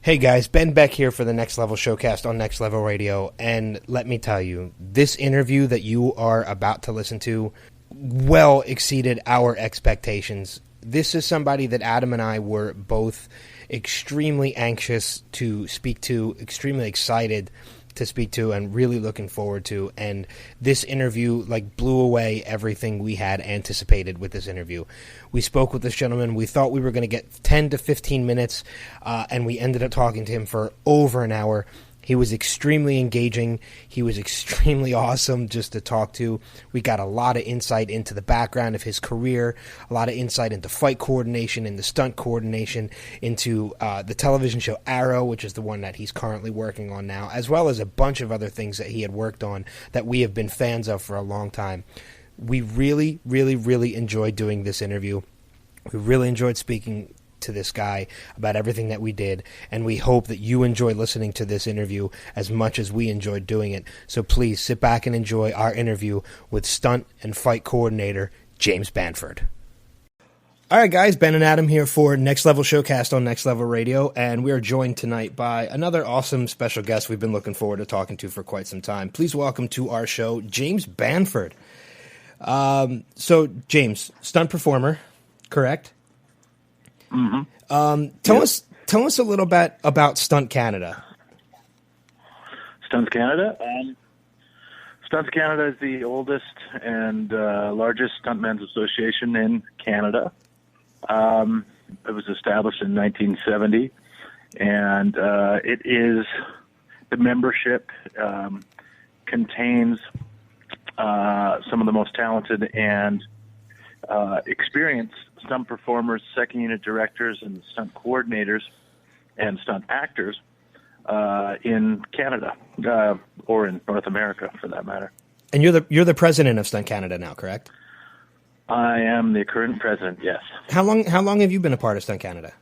Hey guys, Ben Beck here for the Next Level Showcast on Next Level Radio, and let me tell you, this interview that you are about to listen to well exceeded our expectations. This is somebody that Adam and I were both extremely anxious to speak to, extremely excited to speak to, and really looking forward to. And this interview blew away everything we had anticipated with this interview. We spoke with this gentleman. We thought we were going to get 10 to 15 minutes, and we ended up talking to him for over an hour. He was extremely engaging. He was extremely awesome just to talk to. We got a lot of insight into the background of his career, a lot of insight into fight coordination, into stunt coordination, into the television show Arrow, which is the one that he's currently working on now, as well as a bunch of other things that he had worked on that we have been fans of for a long time. We really, really, really enjoyed doing this interview. We really enjoyed speaking to this guy about everything that we did, and we hope that you enjoy listening to this interview as much as we enjoyed doing it. So please sit back and enjoy our interview with stunt and fight coordinator James Bamford. All right, guys, Ben and Adam here for Next Level Showcast on Next Level Radio, and we are joined tonight by another awesome special guest we've been looking forward to talking to for quite some time. Please welcome to our show James Bamford. So, James, stunt performer, correct? Mm-hmm. Tell us a little bit about Stunt Canada. Stunt Canada? Stunt Canada is the oldest and largest stuntmen's association in Canada. It was established in 1970, and it is the membership contains some of the most talented and experienced stunt performers, second unit directors, and stunt coordinators and stunt actors in Canada or in North America, for that matter. And you're the president of Stunt Canada now, correct? I am the current president. Yes. How long have you been a part of Stunt Canada?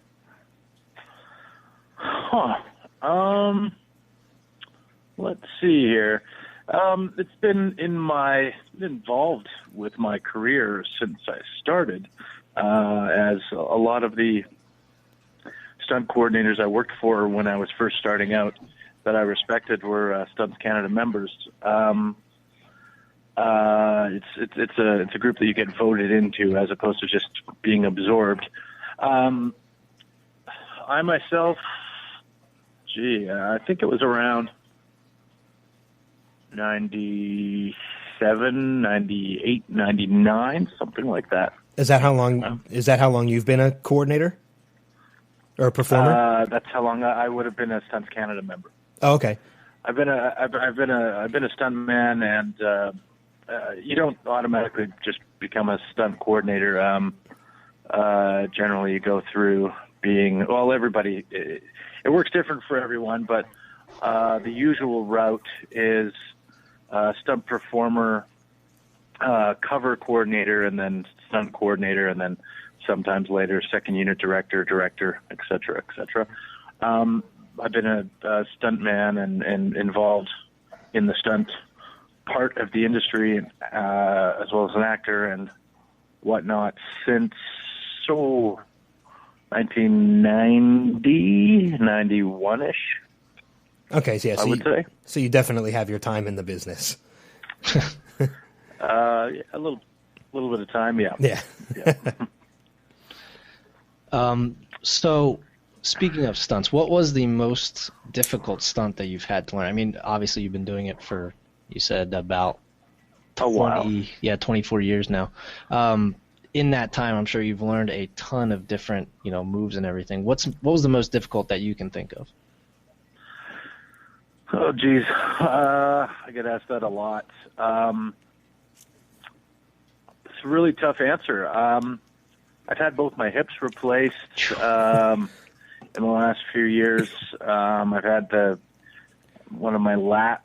Let's see here. It's been involved with my career since I started. As a lot of the stunt coordinators I worked for when I was first starting out that I respected were Stunts Canada members. It's a group that you get voted into as opposed to just being absorbed. I myself, I think it was around 97, 98, 99, something like that. Is that how long you've been a coordinator or a performer? That's how long I would have been a Stunts Canada member. Oh, okay. I've been a stunt man, and you don't automatically just become a stunt coordinator. Generally, you go through being everybody. It works different for everyone, but the usual route is stunt performer, cover coordinator, and then stunt coordinator, and then sometimes later second unit director, et cetera, et cetera. I've been a stunt man and involved in the stunt part of the industry, as well as an actor and whatnot since 1990, 91-ish. Okay, so yeah, I would say. So you definitely have your time in the business. A little bit of time, yeah. Yeah. So, speaking of stunts, what was the most difficult stunt that you've had to learn? I mean, obviously you've been doing it for, you said, about 24 years now. In that time, I'm sure you've learned a ton of different, moves and everything. What was the most difficult that you can think of? Oh, geez. I get asked that a lot. It's a really tough answer. I've had both my hips replaced in the last few years. I've had one of my lat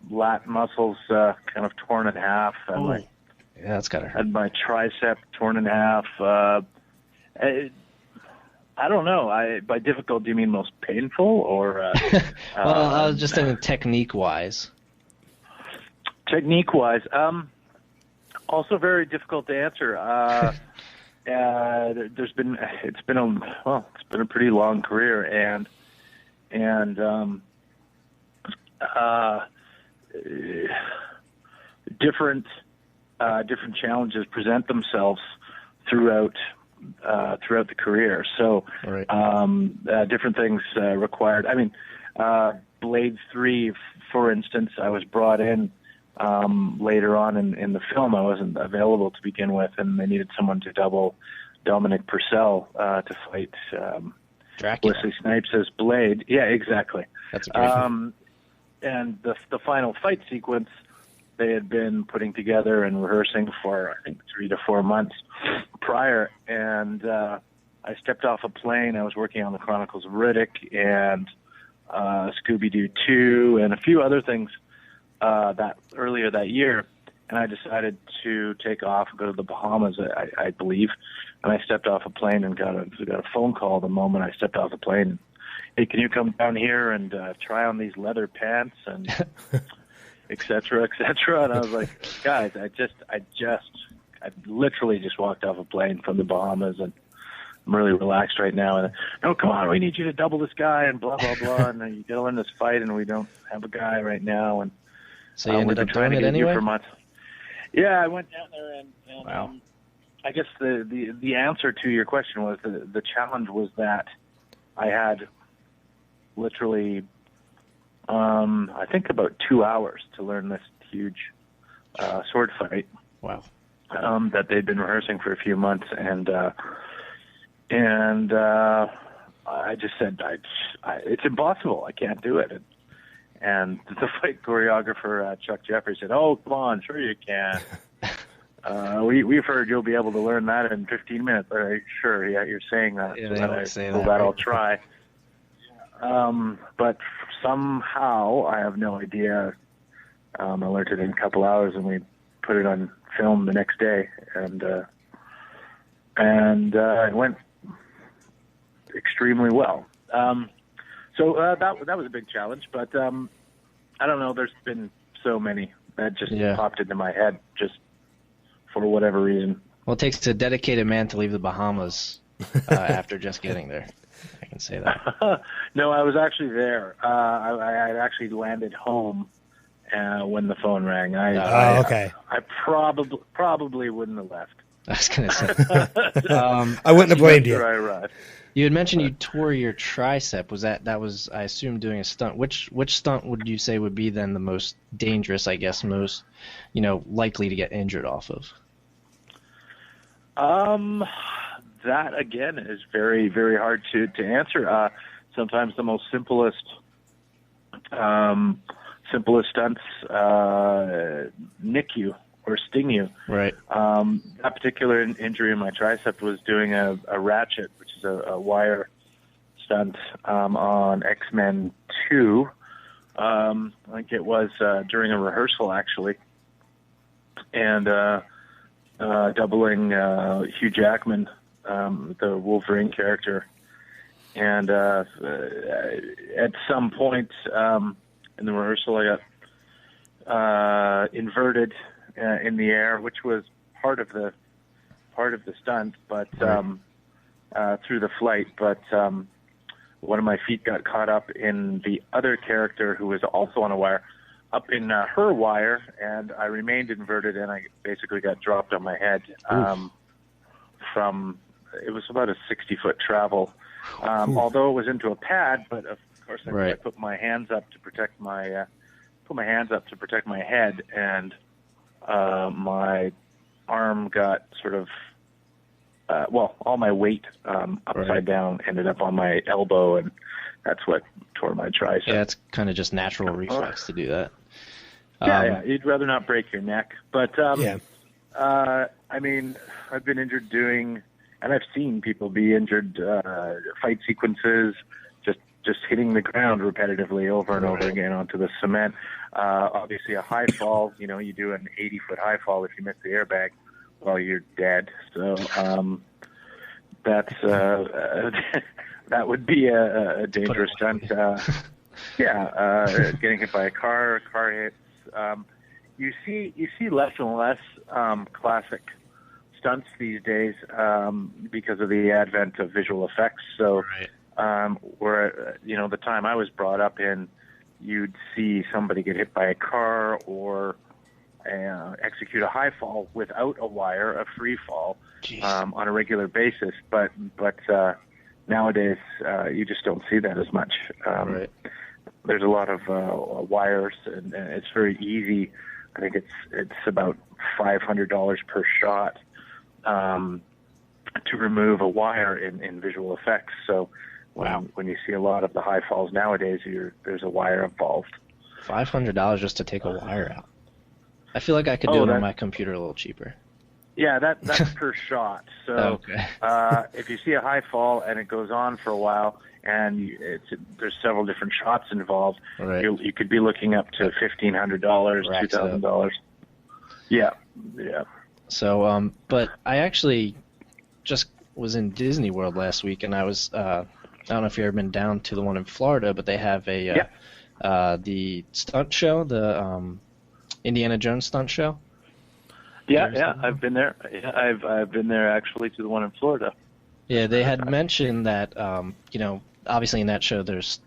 muscles kind of torn in half. And yeah, that's gotta hurt. Had my tricep torn in half. I don't know. By difficult, do you mean most painful or? Well, I was just thinking technique-wise. Technique-wise, also very difficult to answer. It's been a pretty long career, and and different challenges present themselves throughout the career. So Right. different things required. I mean, Blade 3, for instance, I was brought in later on in the film. I wasn't available to begin with, and they needed someone to double Dominic Purcell to fight Dracula. Wesley Snipes as Blade. Yeah, exactly. That's a great film. And the final fight sequence they had been putting together and rehearsing for, I think, 3 to 4 months prior. And I stepped off a plane. I was working on the Chronicles of Riddick and Scooby-Doo 2 and a few other things that earlier that year. And I decided to take off and go to the Bahamas, I believe. And I stepped off a plane and got a phone call the moment I stepped off the plane. Hey, can you come down here and try on these leather pants and et cetera, et cetera? And I was like, guys, I literally just walked off a plane from the Bahamas, and I'm really relaxed right now. And no, come on, we need you to double this guy and blah blah blah. And you got to win this fight, and we don't have a guy right now. And So you ended up doing it you anyway? for months. Yeah, I went down there and Wow. I guess the answer to your question was the challenge was that I had literally I think about 2 hours to learn this huge sword fight. Wow. That they'd been rehearsing for a few months, and I just said it's impossible. I can't do it. And the fight choreographer, Chuck Jeffrey, said, "Oh, come on, sure you can. We've heard you'll be able to learn that in 15 minutes." Sure, yeah, you're saying that. Yeah, So they then always say well, that, right? I'll try. But somehow, I have no idea, I learned it in a couple hours, and we put it on film the next day, and it went extremely well. So that was a big challenge, but I don't know. There's been so many that just popped into my head just for whatever reason. Well, it takes a dedicated man to leave the Bahamas after just getting there. I can say that. No, I was actually there. I had actually landed home when the phone rang. Okay. I probably wouldn't have left. I was going to say. I wouldn't have blamed you. After I arrived. You had mentioned you tore your tricep. That was, I assume, doing a stunt. Which stunt would you say would be then the most dangerous, I guess, most, likely to get injured off of? That again is very, very hard to answer. Sometimes the most simplest stunts nick you or sting you. Right. That particular injury in my tricep was doing a ratchet, which is a wire stunt on X-Men 2. I think it was during a rehearsal, actually, and doubling Hugh Jackman, the Wolverine character. And at some point in the rehearsal, I got inverted in the air, which was part of the stunt, but through the flight. But one of my feet got caught up in the other character who was also on a wire, up in her wire, and I remained inverted, and I basically got dropped on my head from. It was about a 60-foot travel, although it was into a pad. But of course, I put my hands up to protect my head, and my arm got sort of all my weight upside down ended up on my elbow, and that's what tore my tricep. Yeah, it's kind of just natural reflex to do that. Yeah, you'd rather not break your neck, but I mean, I've been injured doing. And I've seen people be injured, fight sequences, just hitting the ground repetitively over and over again onto the cement. Obviously, a high fall, you do an 80-foot high fall. If you miss the airbag, well, you're dead. So that's that would be a dangerous stunt. Getting hit by a car hits. You see less and less classic stunts these days because of the advent of visual effects. So Where the time I was brought up in, you'd see somebody get hit by a car or execute a high fall without a wire, a free fall, on a regular basis. But nowadays you just don't see that as much. Right. There's a lot of wires, and it's very easy. I think it's about $500 per shot to remove a wire in visual effects. So when you see a lot of the high falls nowadays, there's a wire involved. $500 just to take a wire out. I feel like I could do it on my computer a little cheaper. Yeah, that's per shot. So if you see a high fall and it goes on for a while, and there's several different shots involved, right. you could be looking up to $1,500, $2,000. Yeah. So, but I actually just was in Disney World last week, and I was I don't know if you've ever been down to the one in Florida, but they have the stunt show, the Indiana Jones stunt show. Yeah, I've been there. Yeah, I've been there actually to the one in Florida. Yeah, they had mentioned that obviously in that show there's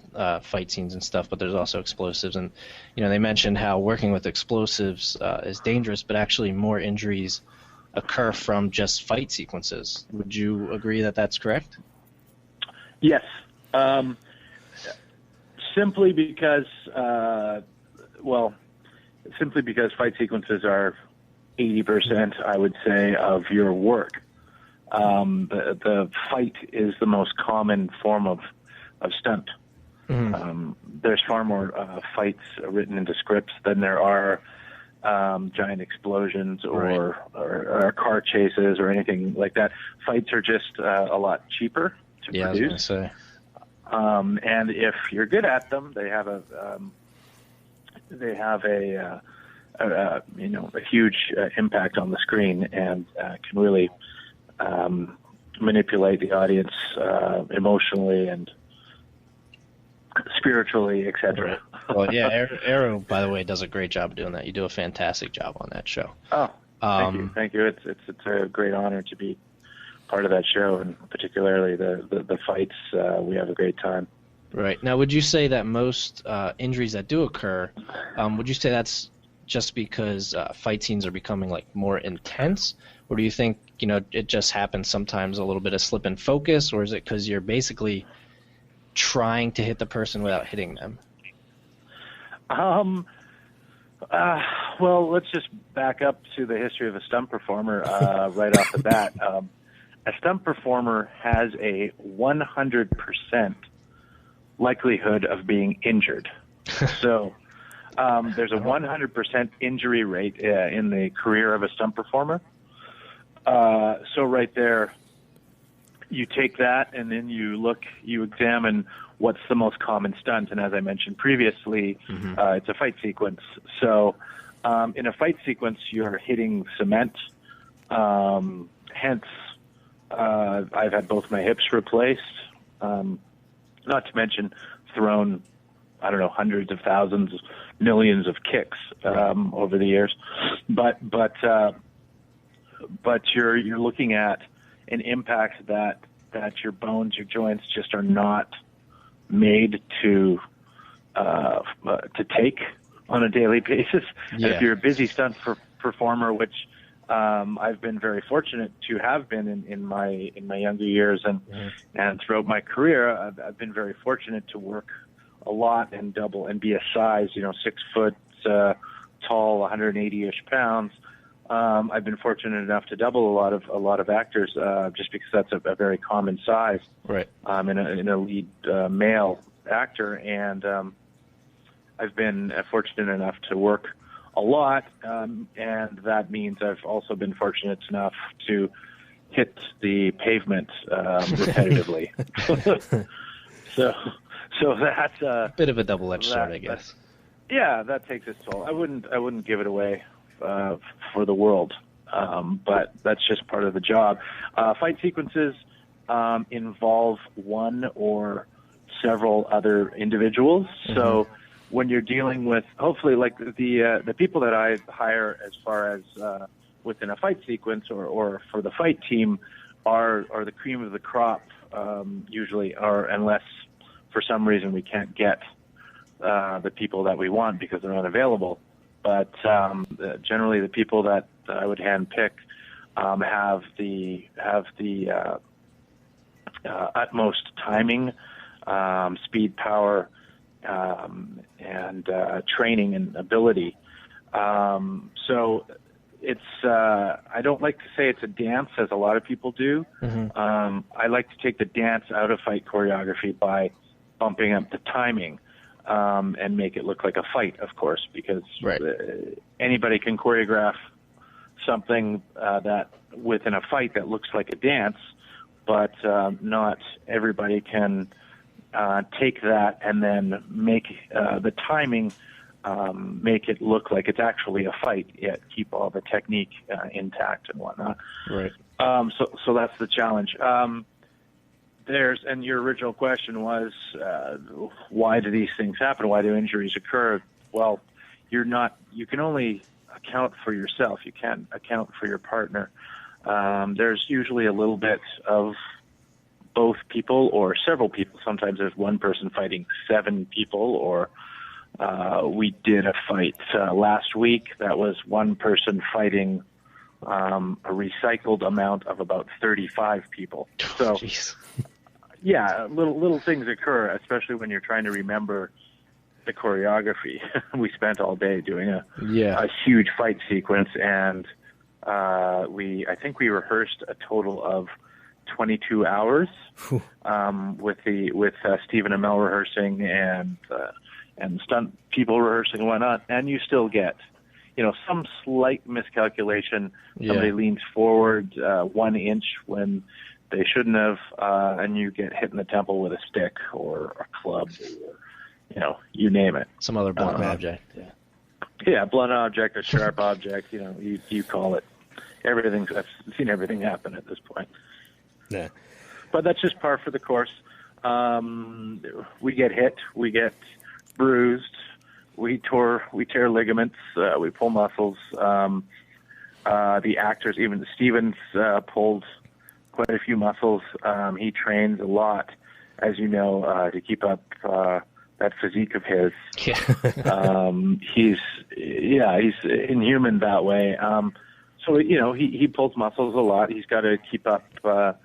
fight scenes and stuff, but there's also explosives, and they mentioned how working with explosives is dangerous, but actually more injuries occur from just fight sequences. Would you agree that that's correct? Yes. Simply because fight sequences are 80%, I would say, of your work. The fight is the most common form of stunt. Mm-hmm. There's far more fights written into scripts than there are giant explosions or car chases or anything like that. Fights are just a lot cheaper to produce. I was going to say. And if you're good at them, they have a huge impact on the screen, and can really manipulate the audience emotionally and spiritually, etc. Right. Well, yeah, Arrow, by the way, does a great job of doing that. You do a fantastic job on that show. Oh, thank you. It's a great honor to be part of that show, and particularly the fights. We have a great time. Right. Now, would you say that most injuries that do occur, would you say that's just because fight scenes are becoming more intense, or do you think it just happens sometimes a little bit of slip and focus, or is it because you're basically trying to hit the person without hitting them? Well, let's just back up to the history of a stunt performer right off the bat. A stunt performer has a 100% likelihood of being injured. So there's a 100% injury rate in the career of a stunt performer. So right there, you take that and then you examine what's the most common stunt. And as I mentioned previously, it's a fight sequence. So in a fight sequence, you're hitting cement. Hence, I've had both my hips replaced, not to mention thrown, hundreds of thousands, millions of kicks over the years. But you're looking at an impact that your bones, your joints just are not made to take on a daily basis. Yeah. And if you're a busy stunt performer, which I've been very fortunate to have been in my younger years and throughout my career, I've been very fortunate to work a lot and double and be a size, 6 foot tall, 180-ish pounds. I've been fortunate enough to double a lot of actors just because that's a very common size. Right. In a lead male actor, and I've been fortunate enough to work a lot, and that means I've also been fortunate enough to hit the pavement repetitively. So that's a bit of a double-edged sword, I guess. Yeah, that takes its toll. I wouldn't give it away for the world, but that's just part of the job. Fight sequences involve one or several other individuals. So when you're dealing with, hopefully, like the people that I hire as far as within a fight sequence or for the fight team are the cream of the crop usually, or unless for some reason we can't get the people that we want because they're unavailable. But generally, the people that I would handpick have the utmost timing, speed, power, and training and ability. So it's I don't like to say it's a dance, as a lot of people do. Mm-hmm. I like to take the dance out of fight choreography by bumping up the timing and make it look like a fight, of course, because Right. Anybody can choreograph something that within a fight that looks like a dance, but not everybody can take that and then make the timing make it look like it's actually a fight, yet keep all the technique intact and whatnot. Right. So that's the challenge. And your original question was, why do these things happen? Why do injuries occur? Well, you can only account for yourself. You can't account for your partner. There's usually a little bit of both people or several people. Sometimes there's one person fighting 7 people, or we did a fight last week that was one person fighting a recycled amount of about 35 people. So, yeah, little things occur, especially when you're trying to remember the choreography. We spent all day doing a huge fight sequence, and I think we rehearsed a total of 22 hours with Stephen Amell rehearsing and stunt people rehearsing and whatnot, and you still get some slight miscalculation. Somebody leans forward 1 inch when they shouldn't have, and you get hit in the temple with a stick or a club, or, you name it. Some other blunt object. Yeah, blunt object, a sharp object. You call it. I've seen everything happen at this point. Yeah. But that's just par for the course. We get hit, we get bruised, we tear ligaments, we pull muscles. The actors, even Stevens, pulled quite a few muscles. He trains a lot, as you know, to keep up that physique of his. Yeah. He's inhuman that way. So he pulls muscles a lot. He's got to keep up a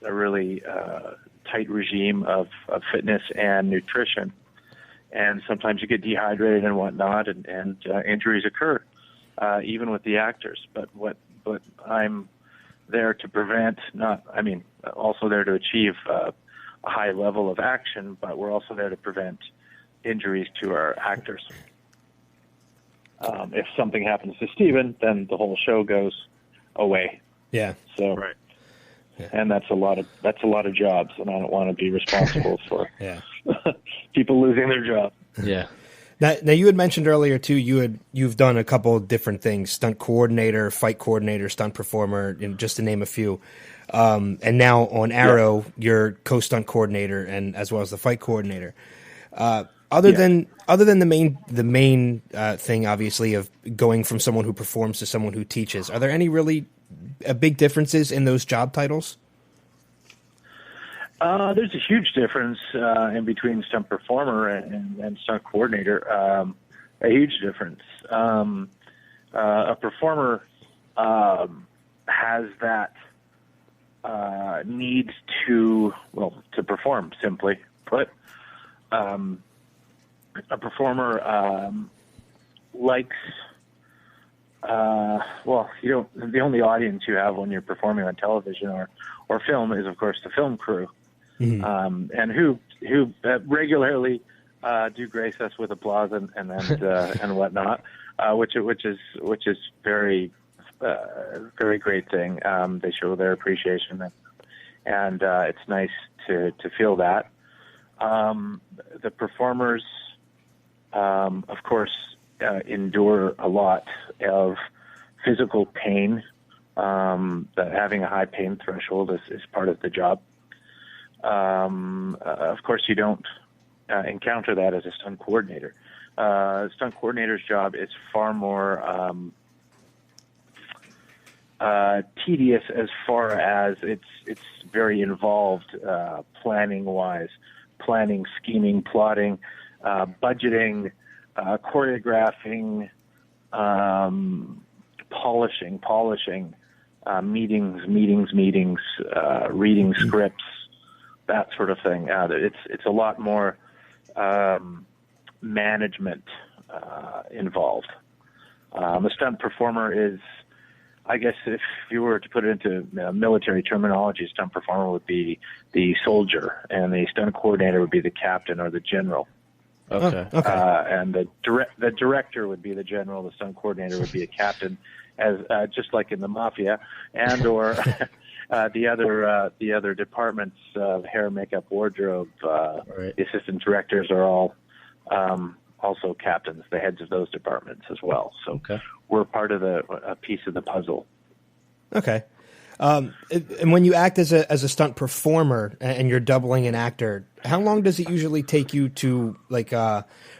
really tight regime of fitness and nutrition. And sometimes you get dehydrated and whatnot, and injuries occur, even with the actors. But what I'm there to prevent, also there to achieve a high level of action, but we're also there to prevent injuries to our actors. If something happens to Steven, then the whole show goes away. Yeah. So, right. Yeah. And that's a lot of jobs, and I don't want to be responsible for people losing their job. Yeah. Now you had mentioned earlier too. You've done a couple of different things: stunt coordinator, fight coordinator, stunt performer, just to name a few. And now on Arrow, you're co-stunt coordinator and as well as the fight coordinator. Other than the main thing, obviously, of going from someone who performs to someone who teaches, are there any really big differences in those job titles? There's a huge difference in between stunt performer and stunt coordinator. A huge difference. A performer has that need to perform, simply put. A performer likes, the only audience you have when you're performing on television or film is, of course, the film crew, and who regularly do grace us with applause and whatnot, which is very very great thing. They show their appreciation, and it's nice to feel that. The performers, of course, endure a lot of physical pain. That having a high pain threshold is part of the job. Of course, you don't encounter that as a stunt coordinator. Stunt coordinator's job is far more tedious as far as it's very involved planning-wise, planning, scheming, plotting, budgeting, choreographing, polishing, meetings, reading scripts, that sort of thing. It's a lot more management involved. A stunt performer is, I guess, if you were to put it into military terminology, a stunt performer would be the soldier, and the stunt coordinator would be the captain or the general. Okay. And the director would be the general. The stunt coordinator would be a captain, as just like in the mafia, and or the other departments, hair, makeup, wardrobe. Right. The assistant directors are all also captains, the heads of those departments as well. So we're part of a piece of the puzzle. Okay. And when you act as a stunt performer and you're doubling an actor, how long does it usually take you to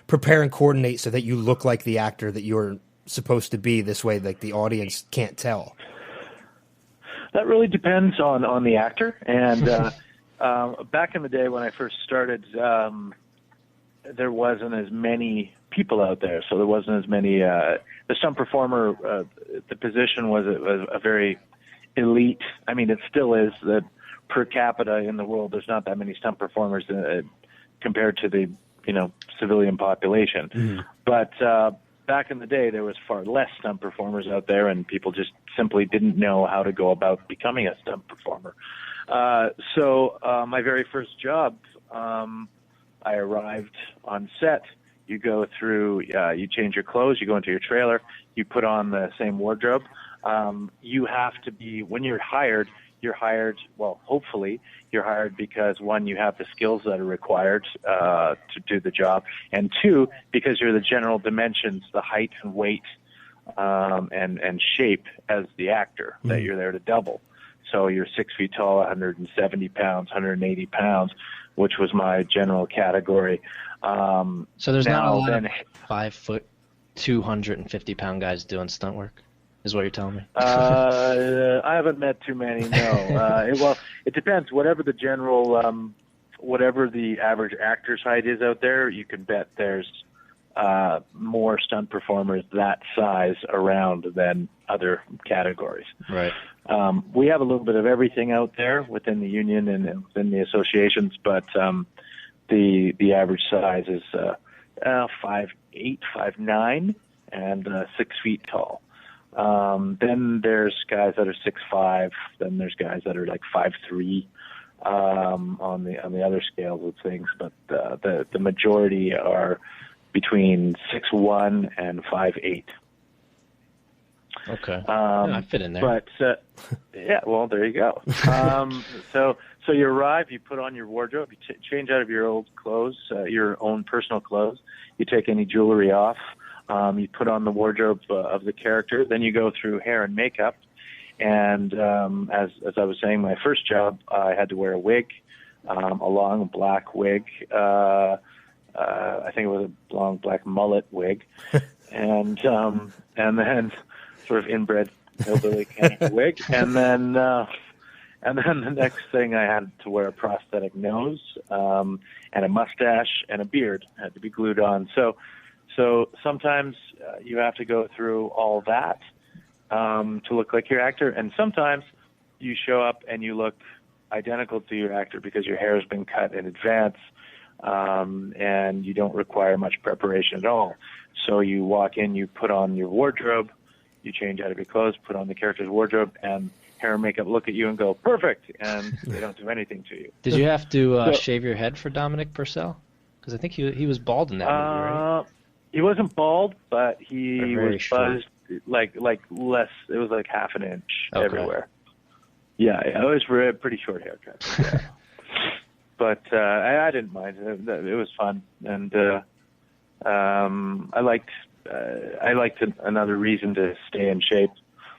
prepare and coordinate so that you look like the actor that you're supposed to be? This way, like the audience can't tell. That really depends on the actor. And back in the day when I first started, there wasn't as many people out there, so there wasn't as many. The stunt performer, the position was a very elite. I mean, it still is. That per capita in the world, there's not that many stunt performers compared to the civilian population. Mm-hmm. But back in the day, there was far less stunt performers out there, and people just simply didn't know how to go about becoming a stunt performer. So my very first job, I arrived on set. You go through, you change your clothes, you go into your trailer, you put on the same wardrobe. You have to be, when you're hired, well, hopefully you're hired because, one, you have the skills that are required to do the job, and two, because you're the general dimensions, the height and weight and shape as the actor that you're there to double. So you're 6 feet tall, 170 pounds, 180 pounds, which was my general category. So there's not a lot of 5 foot, 250-pound guys doing stunt work, is what you're telling me? I haven't met too many, no. Well, it depends. Whatever the general, whatever the average actor's height is out there, you can bet there's more stunt performers that size around than other categories. Right. We have a little bit of everything out there within the union and within the associations, but the average size is 5'8", 5'9", and 6 feet tall. Then there's guys that are 6'5". Then there's guys that are like 5'3", on the other scales of things. But the majority are between 6'1" and 5'8". Okay. I fit in there. But yeah, well, there you go. So you arrive, you put on your wardrobe, you change out of your old clothes, your own personal clothes. You take any jewelry off. You put on the wardrobe of the character. Then you go through hair and makeup. And as I was saying, my first job, I had to wear a wig, a long black wig. I think it was a long black mullet wig, and then sort of inbred hillbilly kind of wig, and then the next thing I had to wear a prosthetic nose, and a mustache and a beard had to be glued on. So sometimes you have to go through all that to look like your actor, and sometimes you show up and you look identical to your actor because your hair has been cut in advance, and you don't require much preparation at all. So you walk in, you put on your wardrobe, you change out of your clothes, put on the character's wardrobe, and hair and makeup look at you and go, perfect, and they don't do anything to you. Did you have to shave your head for Dominic Purcell? Because I think he was bald in that movie, right? He wasn't bald, but he was short. buzzed like less. It was like half an inch everywhere. Yeah, I was pretty short haircut. Yeah. But I didn't mind. It was fun, and I liked another reason to stay in shape.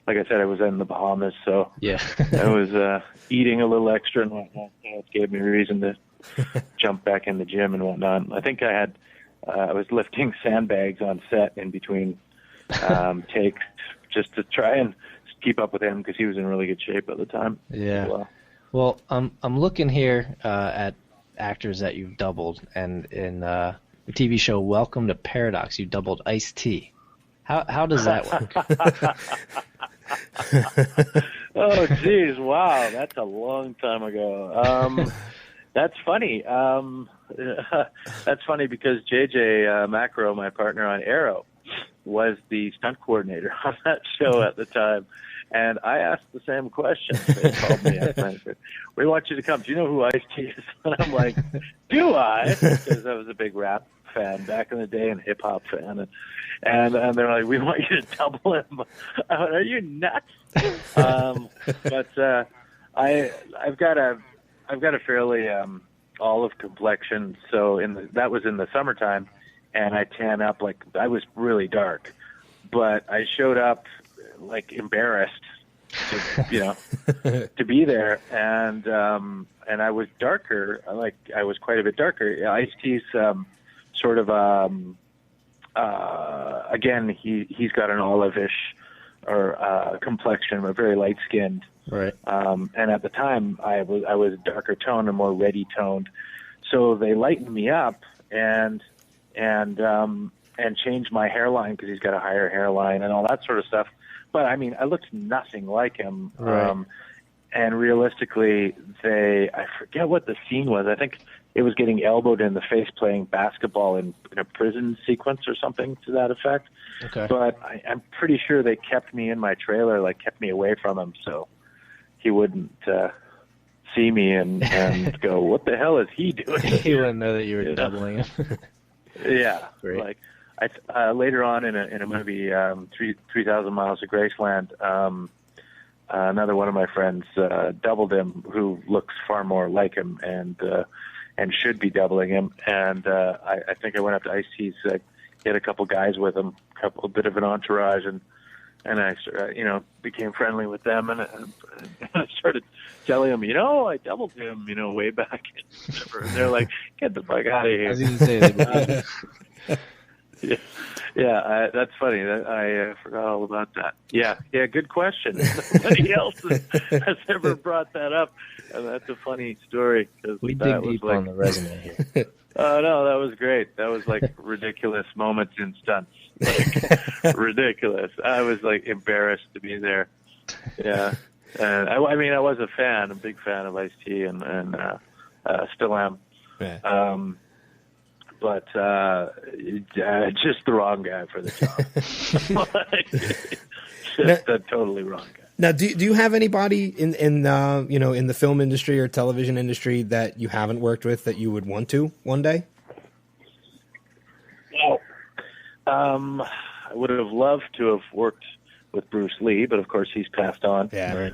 Like I said, I was in the Bahamas, so yeah, I was eating a little extra and whatnot. It gave me a reason to jump back in the gym and whatnot. I think I was lifting sandbags on set in between takes just to try and keep up with him because he was in really good shape at the time. Yeah. Well, I'm looking here at actors that you've doubled, and in the TV show Welcome to Paradox, you doubled Ice-T. How does that work? Oh, geez, wow, that's a long time ago. That's funny. That's funny because JJ Macro, my partner on Arrow, was the stunt coordinator on that show at the time. And I asked the same question. They called me up and said, "We want you to come. Do you know who Ice-T is?" And I'm like, "Do I?" Because I was a big rap fan back in the day and hip hop fan. And they're like, "We want you to double him." I went, "Are you nuts?" But I've got a fairly olive complexion, so that was in the summertime, and I tan up like I was really dark, but I showed up like embarrassed to be there, and I was darker, like I was quite a bit darker. Ice-T's sort of again, he's got an olive-ish or complexion, but very light skinned. Right. And at the time, I was darker toned and more reddy toned, so they lightened me up and changed my hairline because he's got a higher hairline and all that sort of stuff. But I mean, I looked nothing like him. Right. And realistically, I forget what the scene was. I think it was getting elbowed in the face playing basketball in a prison sequence or something to that effect. Okay. But I'm pretty sure they kept me in my trailer, like kept me away from him, so he wouldn't see me and go, "What the hell is he doing?" He wouldn't know that you were doubling him. Yeah. Great. Like later on in a movie, 3,000 Miles to Graceland, another one of my friends doubled him, who looks far more like him and should be doubling him. And I think I went up to Ice-T's. He had a couple guys with him, a bit of an entourage, and I became friendly with them, and I started telling them, I doubled him, way back. And they're like, "Get the fuck out of here." I was going to say Yeah, that's funny. I forgot all about that. Yeah, good question. Nobody else has ever brought that up, and that's a funny story. We dig deep on the resume here. Oh, no, that was great. That was like ridiculous moments in stunts. Like, ridiculous. I was like embarrassed to be there. Yeah. And I mean, I was a big fan of Ice-T and still am. Yeah. But just the wrong guy for the job. Just a totally wrong guy. Now, do you have anybody in the film industry or television industry that you haven't worked with that you would want to one day? Well, I would have loved to have worked with Bruce Lee, but of course he's passed on. Yeah. Right.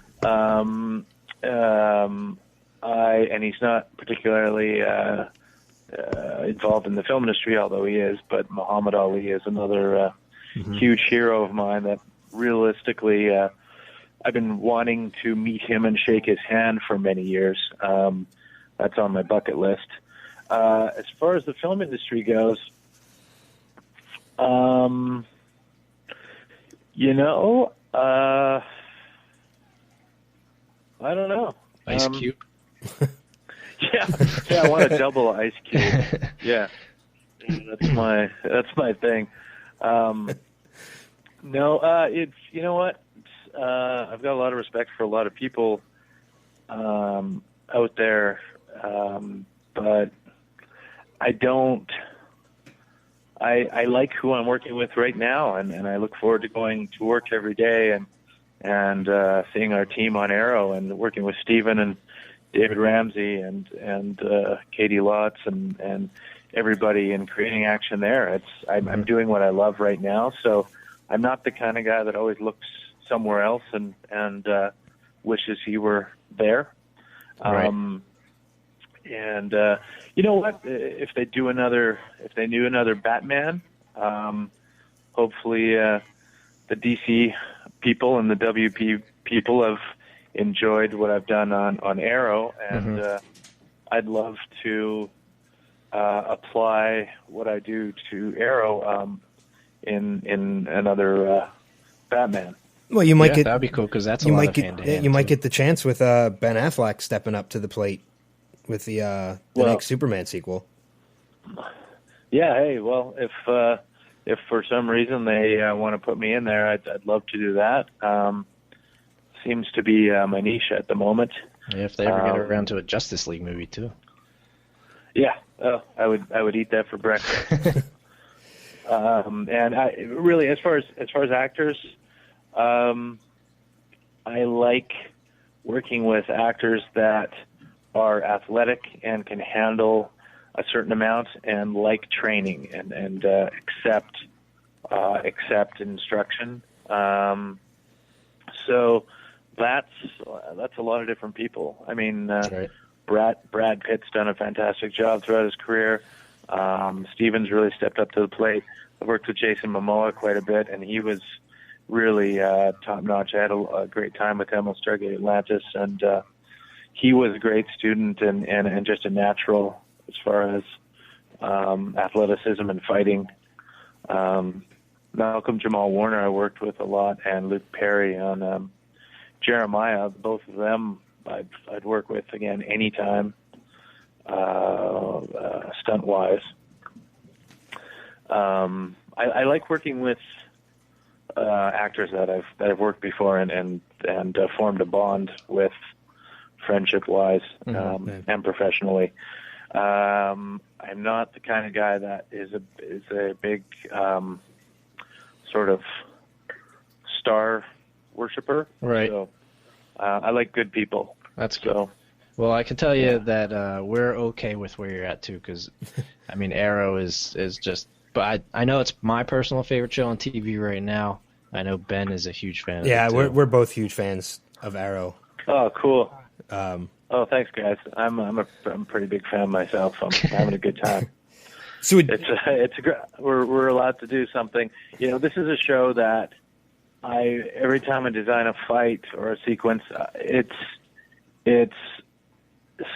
And he's not particularly involved in the film industry, although he is. But Muhammad Ali is another huge hero of mine that realistically. I've been wanting to meet him and shake his hand for many years. That's on my bucket list. As far as the film industry goes, I don't know. Ice Cube. Yeah, I want to double Ice Cube. Yeah, that's my thing. No, it's what. I've got a lot of respect for a lot of people out there, but I don't. I like who I'm working with right now, and I look forward to going to work every day and seeing our team on Arrow and working with Steven and David Ramsey and Katie Lotz and everybody and creating action there. I'm doing what I love right now, so I'm not the kind of guy that always looks somewhere else and wishes he were there. Right. And you know what? If they knew another Batman, hopefully the DC people and the WP people have enjoyed what I've done on Arrow, and I'd love to apply what I do to Arrow in another Batman. Well, you might get that'd be cool because that's a you lot might of get hand-to-hand, you might too. get the chance with Ben Affleck stepping up to the plate with the next Superman sequel. Yeah, hey, well, if for some reason they want to put me in there, I'd love to do that. Seems to be my niche at the moment. Yeah, if they ever get around to a Justice League movie too. Yeah, I would eat that for breakfast. And I really, as far as actors, I like working with actors that are athletic and can handle a certain amount and like training and accept instruction. So that's a lot of different people. I mean, Right. Brad Pitt's done a fantastic job throughout his career. Steven's really stepped up to the plate. I've worked with Jason Momoa quite a bit, and he was really top notch. I had a great time with him on Stargate Atlantis, and he was a great student and just a natural as far as athleticism and fighting. Malcolm Jamal Warner I worked with a lot, and Luke Perry on Jeremiah. Both of them I'd work with again anytime, stunt wise. I like working with actors that I've worked before and formed a bond with, friendship wise and professionally. I'm not the kind of guy that is a big sort of star worshiper. Right. So I like good people. That's good. So, Well, I can tell you that we're okay with where you're at too, because I mean, Arrow is just. But I know it's my personal favorite show on TV right now. I know Ben is a huge fan of it. Yeah, too. we're both huge fans of Arrow. oh, cool. Oh, thanks, guys. I'm a pretty big fan myself. I'm having a good time. So We're allowed to do something. You know, this is a show that every time I design a fight or a sequence, it's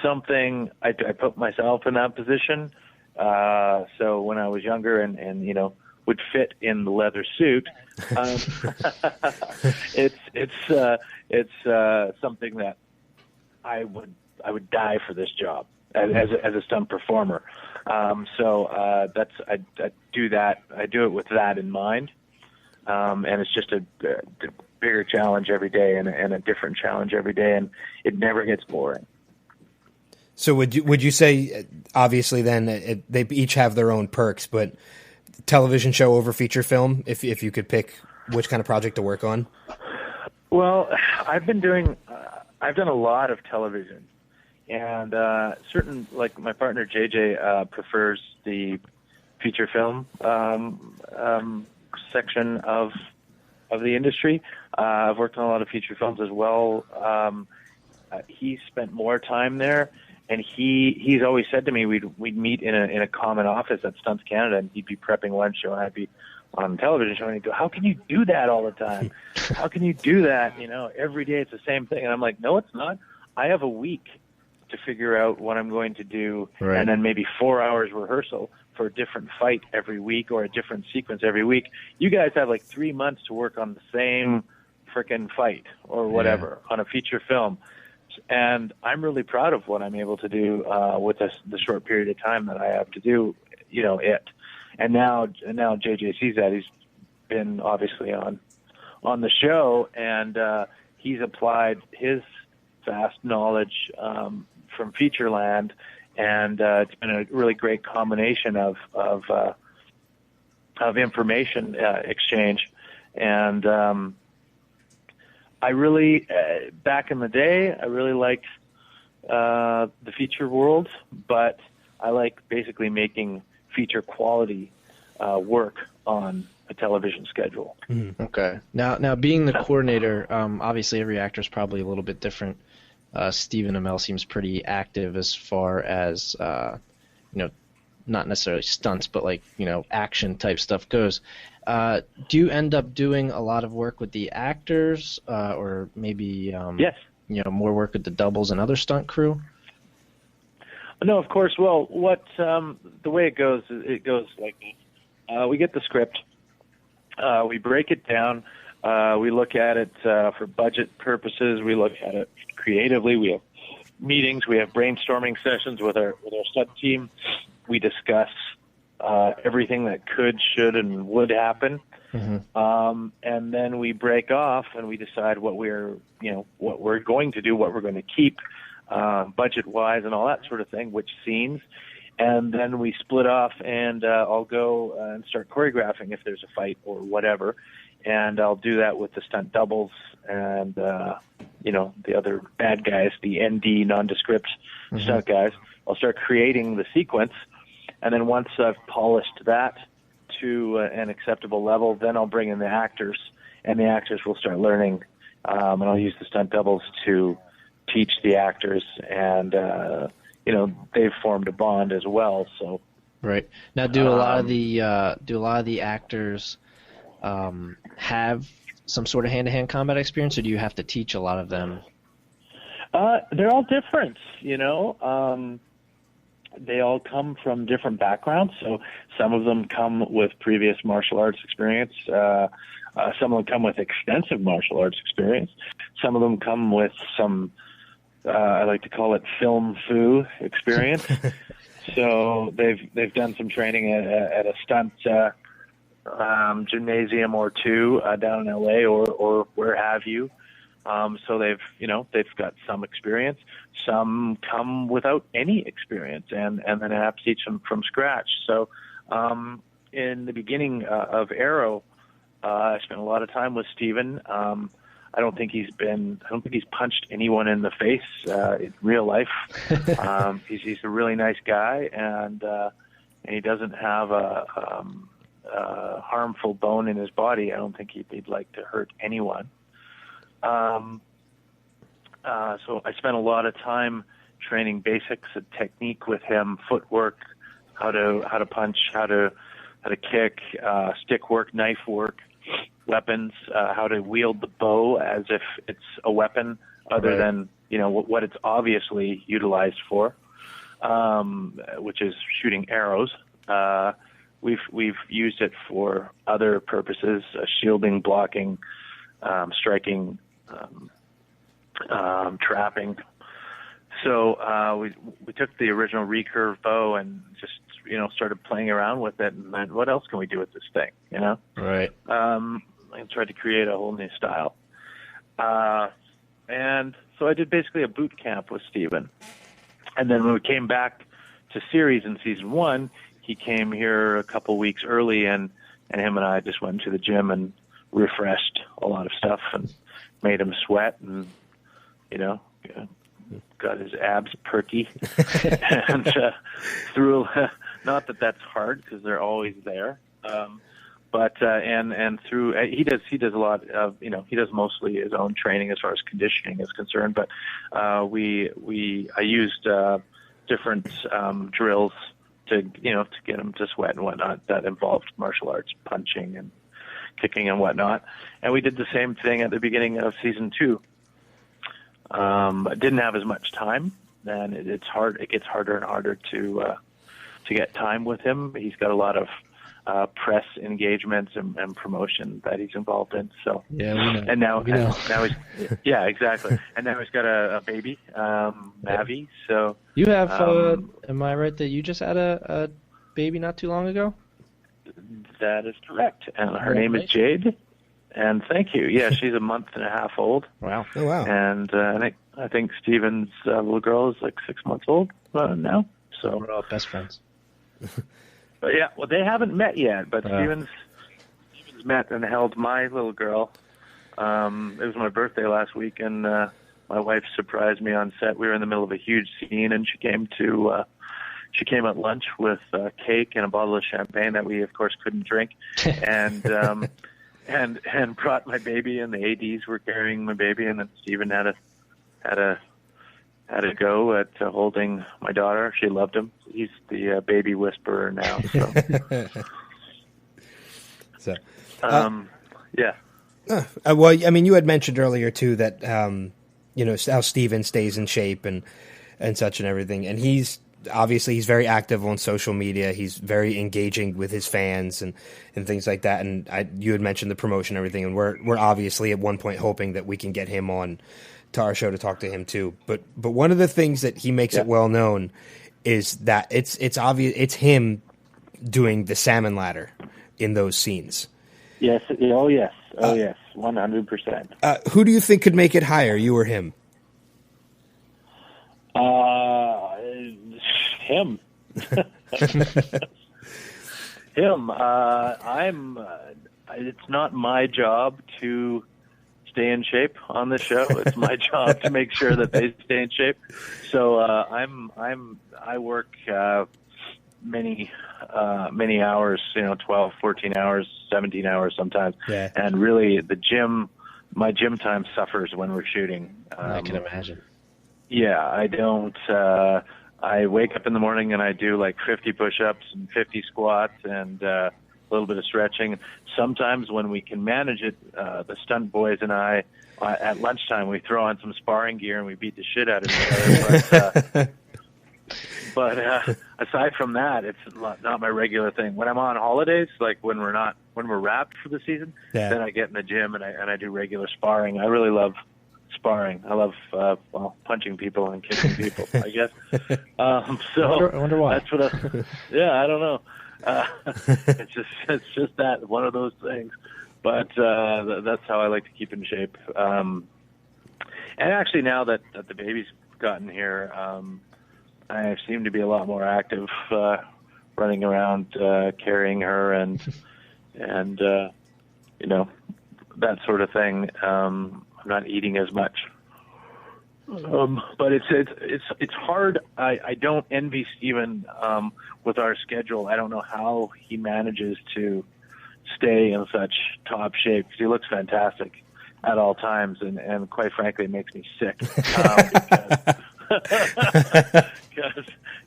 something I put myself in that position. So when I was younger and you know would fit in the leather suit, it's something that I would die for this job as a stunt performer. So I do that. I do it with that in mind, and it's just a bigger challenge every day and a different challenge every day, and it never gets boring. So would you say, obviously then they each have their own perks, but television show over feature film, if you could pick which kind of project to work on? Well, I've done a lot of television, and certain, like my partner JJ prefers the feature film section of the industry. I've worked on a lot of feature films as well. He spent more time there. And he's always said to me we'd meet in a common office at Stunts Canada, and he'd be prepping one show and I'd be on a television show, and he'd go, "How can you do that all the time? How can you do that? You know, every day it's the same thing." And I'm like, "No, it's not. I have a week to figure out what I'm going to do, Right. and then maybe 4 hours rehearsal for a different fight every week or a different sequence every week. You guys have like 3 months to work on the same frickin' fight or whatever on a feature film." And I'm really proud of what I'm able to do with the short period of time that I have to do, you know, it. And now JJ sees that. He's been obviously on the show, and he's applied his vast knowledge from Featureland, and it's been a really great combination of information exchange. And I really, back in the day, I really liked the feature world, but I like basically making feature quality work on a television schedule. Okay. Now being the coordinator, obviously every actor is probably a little bit different. Stephen Amell seems pretty active as far as you know, not necessarily stunts, but like, you know, action type stuff goes. Do you end up doing a lot of work with the actors, or maybe Yes. you know, more work with the doubles and other stunt crew? No, of course. Well, what the way it goes like we get the script, we break it down. We look at it for budget purposes. We look at it creatively. We have meetings. We have brainstorming sessions with our stunt team. We discuss everything that could, should, and would happen. Mm-hmm. And then we break off and we decide what we're going to do, what we're going to keep, budget-wise, and all that sort of thing, which scenes. And then we split off, and I'll go and start choreographing if there's a fight or whatever. And I'll do that with the stunt doubles and, the other bad guys, the ND, nondescript stunt guys. I'll start creating the sequence. And then once I've polished that to an acceptable level, then I'll bring in the actors, and the actors will start learning. And I'll use the stunt doubles to teach the actors, and they've formed a bond as well. So right now, do a lot of the actors have some sort of hand-to-hand combat experience, or do you have to teach a lot of them? They're all different, They all come from different backgrounds. So some of them come with previous martial arts experience. Some of them come with extensive martial arts experience. Some of them come with some, I like to call it film foo experience. So they've done some training at a stunt gymnasium or two down in LA or where have you. So they've got some experience. Some come without any experience, and then I have to teach them from scratch. So in the beginning of Arrow, I spent a lot of time with Steven. I don't think he's punched anyone in the face in real life. He's a really nice guy, and he doesn't have a harmful bone in his body. I don't think he'd like to hurt anyone. So I spent a lot of time training basics of technique with him, footwork, how to punch, how to kick, stick work, knife work, weapons, how to wield the bow as if it's a weapon other than what it's obviously utilized for, which is shooting arrows. We've used it for other purposes, shielding, blocking, striking, trapping. So we took the original recurve bow and just started playing around with it, and then what else can we do with this thing? Right. I tried to create a whole new style, and so I did basically a boot camp with Steven. And then when we came back to series in season 1, he came here a couple weeks early, and him and I just went to the gym and refreshed a lot of stuff and made him sweat, and got his abs perky, and through. Not that that's hard because they're always there, but and through he does a lot of he does mostly his own training as far as conditioning is concerned. But I used different drills to get him to sweat and whatnot that involved martial arts, punching and kicking and whatnot. And we did the same thing at the beginning of season 2. Didn't have as much time, and it's hard. It gets harder and harder to get time with him. He's got a lot of press engagements and promotion that he's involved in. So yeah, we know. And now he's exactly. And now he's got a baby, Mavi. So you have. Am I right that you just had a baby not too long ago? That is correct. And her name is Jade. And thank you. Yeah, she's a month and a half old. Wow. Oh, wow. And I think Steven's little girl is like 6 months old now. So we're all best friends. But yeah, well, they haven't met yet. But Steven's met and held my little girl. It was my birthday last week, and my wife surprised me on set. We were in the middle of a huge scene, and she came at lunch with cake and a bottle of champagne that we, of course, couldn't drink, and brought my baby, and the ADs were carrying my baby, and then Steven had a go at holding my daughter. She loved him. He's the baby whisperer now. So, yeah. Well, I mean, you had mentioned earlier too that how Steven stays in shape and such and everything, and he's obviously he's very active on social media. He's very engaging with his fans and things like that. And you had mentioned the promotion and everything, and we're obviously at one point hoping that we can get him on to our show to talk to him too. But one of the things that he makes it well known is that it's obvious it's him doing the salmon ladder in those scenes. Yes. Oh yes. 100%. Who do you think could make it higher, you or him? Him. Him. It's not my job to stay in shape on the show. It's my job to make sure that they stay in shape. So I work many hours, 12, 14 hours, 17 hours sometimes. Yeah. And really my gym time suffers when we're shooting. I can imagine. Yeah, I don't, I wake up in the morning and I do like 50 push-ups and 50 squats and a little bit of stretching. Sometimes when we can manage it, the stunt boys and I, at lunchtime, we throw on some sparring gear and we beat the shit out of each other. But aside from that, it's not my regular thing. When I'm on holidays, like when we're wrapped for the season, then I get in the gym and I do regular sparring. I really love sparring. I love punching people and kicking people, I guess. So I wonder why. That's what I don't know. It's just that one of those things. But that's how I like to keep in shape. And actually, now that the baby's gotten here, I seem to be a lot more active, running around, carrying her, and that sort of thing. I'm not eating as much, but it's hard. I don't envy Steven with our schedule. I don't know how he manages to stay in such top shape, because he looks fantastic at all times, and quite frankly, it makes me sick.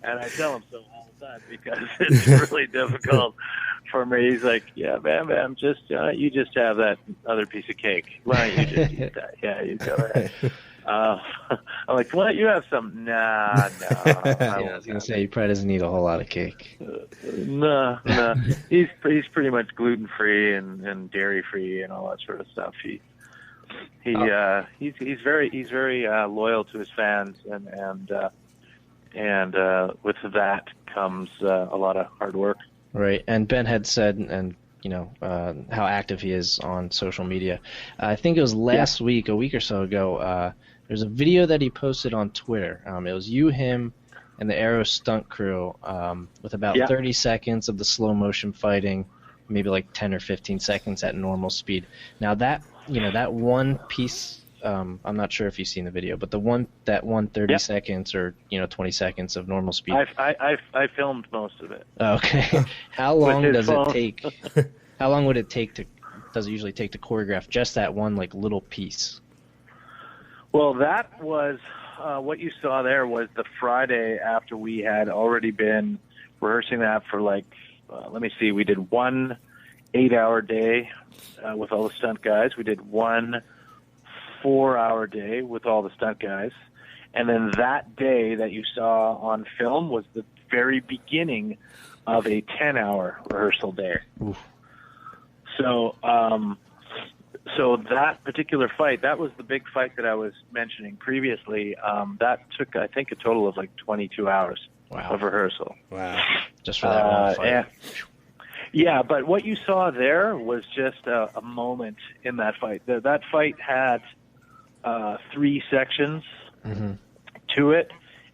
And I tell him so all the time, because it's really difficult for me. He's like, "Yeah, Bam, just you just have that other piece of cake. Why don't you just eat that? Yeah, you go ahead." I'm like, "Why don't you have some?" Nah. I was gonna say he probably doesn't eat a whole lot of cake. No. He's pretty much gluten free and dairy free and all that sort of stuff. He's very loyal to his fans, and with that comes a lot of hard work. Right, and Ben had said, and how active he is on social media. I think it was last week, a week or so ago. There's a video that he posted on Twitter. It was you, him, and the Arrow stunt crew with about 30 seconds of the slow motion fighting, maybe like 10 or 15 seconds at normal speed. Now that one piece. I'm not sure if you've seen the video, but that 30 seconds or 20 seconds of normal speed. I filmed most of it. Okay. How long does it take? How long would it take does it usually take to choreograph just that one like little piece? Well, that was what you saw there was the Friday after we had already been rehearsing that for let me see, we did 1 8-hour day with all the stunt guys. We did 1 4-hour day with all the stunt guys. And then that day that you saw on film was the very beginning of a 10-hour rehearsal day. Oof. So that particular fight, that was the big fight that I was mentioning previously. That took, I think, a total of 22 hours of rehearsal. Wow. Just for that one fight. Yeah, but what you saw there was just a moment in that fight. That fight had 3 sections to it,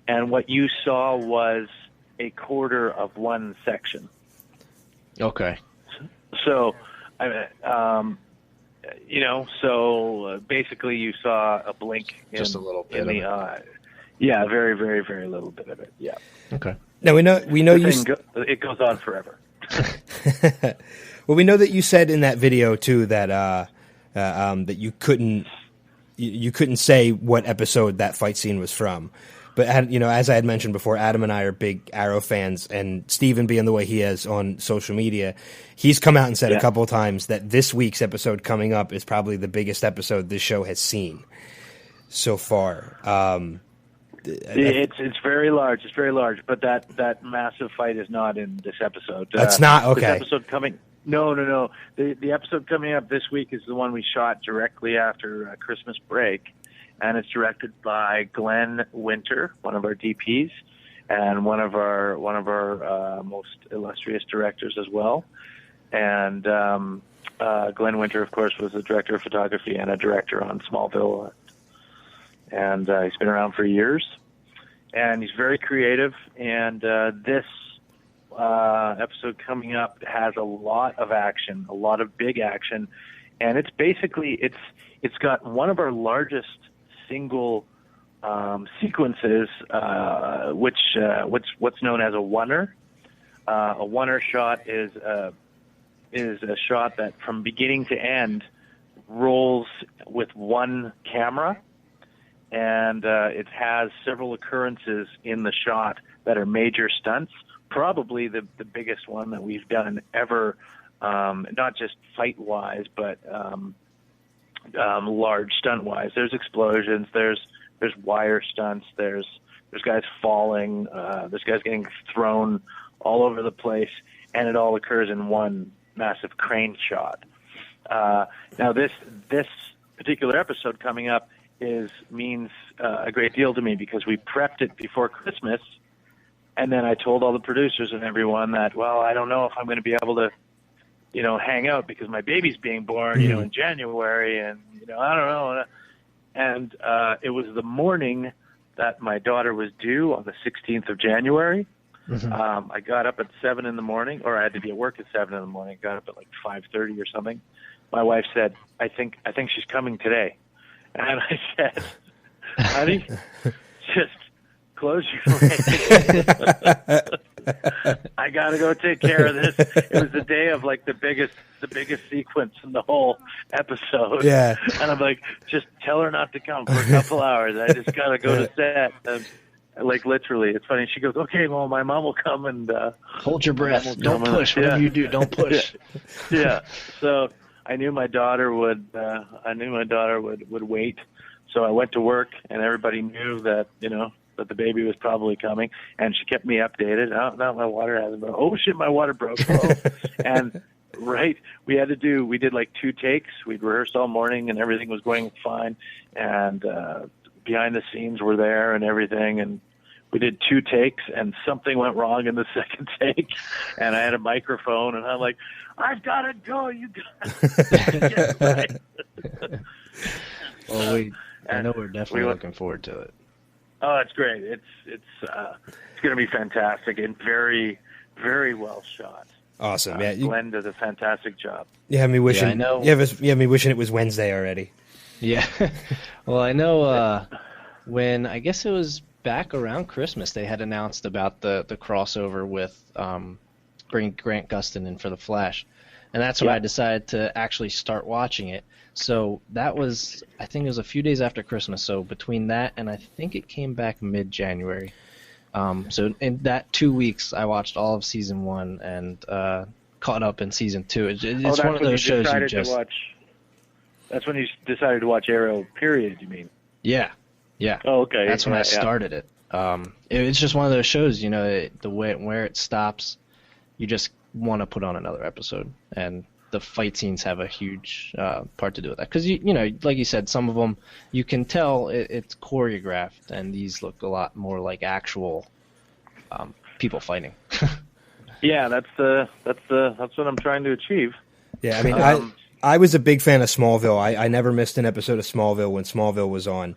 and what you saw was a quarter of one section. Okay. So, basically you saw a blink just a little bit in the eye. Yeah, very, very, very little bit of it. Yeah. Okay. Now we know it goes on forever. Well, we know that you said in that video too that that you couldn't say what episode that fight scene was from. But as I had mentioned before, Adam and I are big Arrow fans, and Steven, being the way he is on social media, he's come out and said a couple of times that this week's episode coming up is probably the biggest episode this show has seen so far. It's very large. It's very large. But that massive fight is not in this episode. That's not okay. This episode coming. No. The episode coming up this week is the one we shot directly after Christmas break, and it's directed by Glenn Winter, one of our DPs, and one of our most illustrious directors as well. And Glenn Winter, of course, was the director of photography and a director on Smallville, and he's been around for years. And he's very creative. And this episode coming up has a lot of action, a lot of big action, and it's basically it's got one of our largest single sequences, what's known as a oneer. A oneer shot is a shot that from beginning to end rolls with one camera, and it has several occurrences in the shot that are major stunts. Probably the biggest one that we've done ever, not just fight-wise, but large stunt-wise. There's explosions, there's wire stunts, there's guys falling, there's guys getting thrown all over the place, and it all occurs in one massive crane shot. Now this particular episode coming up means a great deal to me because we prepped it before Christmas, and then I told all the producers and everyone that, well, I don't know if I'm going to be able to, hang out because my baby's being born, in January, and I don't know. And it was the morning that my daughter was due on the 16th of January. Mm-hmm. I got up at 7 in the morning, or I had to be at work at 7 in the morning. Got up at like 5:30 or something. My wife said, I think she's coming today. And I said, honey, just close your legs. I got to go take care of this. It was the day of like the biggest sequence in the whole episode. Yeah. And I'm like, just tell her not to come for a couple hours. I just got to go to set. And, like literally, it's funny. She goes, "Okay, well, my mom will come and hold your breath. Don't push. Whatever you do, don't push." Yeah. So I knew my daughter would. Would wait. So I went to work, and everybody knew that that the baby was probably coming, and she kept me updated. Oh, no, my water hasn't broke. Oh shit, my water broke. Oh. And right, we did like 2 takes. We'd rehearsed all morning, and everything was going fine. And behind the scenes were there and everything, and we did 2 takes, and something went wrong in the second take, and I had a microphone, and I'm like, I've got to go, you guys. Well, I know we're definitely looking forward to it. Oh, it's great. It's going to be fantastic and very, very well shot. Awesome. Yeah, Glenn does a fantastic job. You have me wishing. Yeah, I know. You have me wishing it was Wednesday already. Yeah. Well, I know when I guess it was back around Christmas they had announced about the crossover with bringing Grant Gustin in for The Flash. And that's when I decided to actually start watching it. So that was, I think it was a few days after Christmas. So between that and I think it came back mid-January. So in that 2 weeks, I watched all of season 1 and caught up in season 2. It's one of those shows you just... That's when you decided to watch Arrow, period, you mean? Yeah. Oh, okay. That's when I started it. It's just one of those shows, the way where it stops, you just want to put on another episode. And the fight scenes have a huge part to do with that. Because, like you said, some of them, you can tell it's choreographed, and these look a lot more like actual people fighting. Yeah, that's what I'm trying to achieve. Yeah, I mean, I was a big fan of Smallville. I never missed an episode of Smallville when Smallville was on.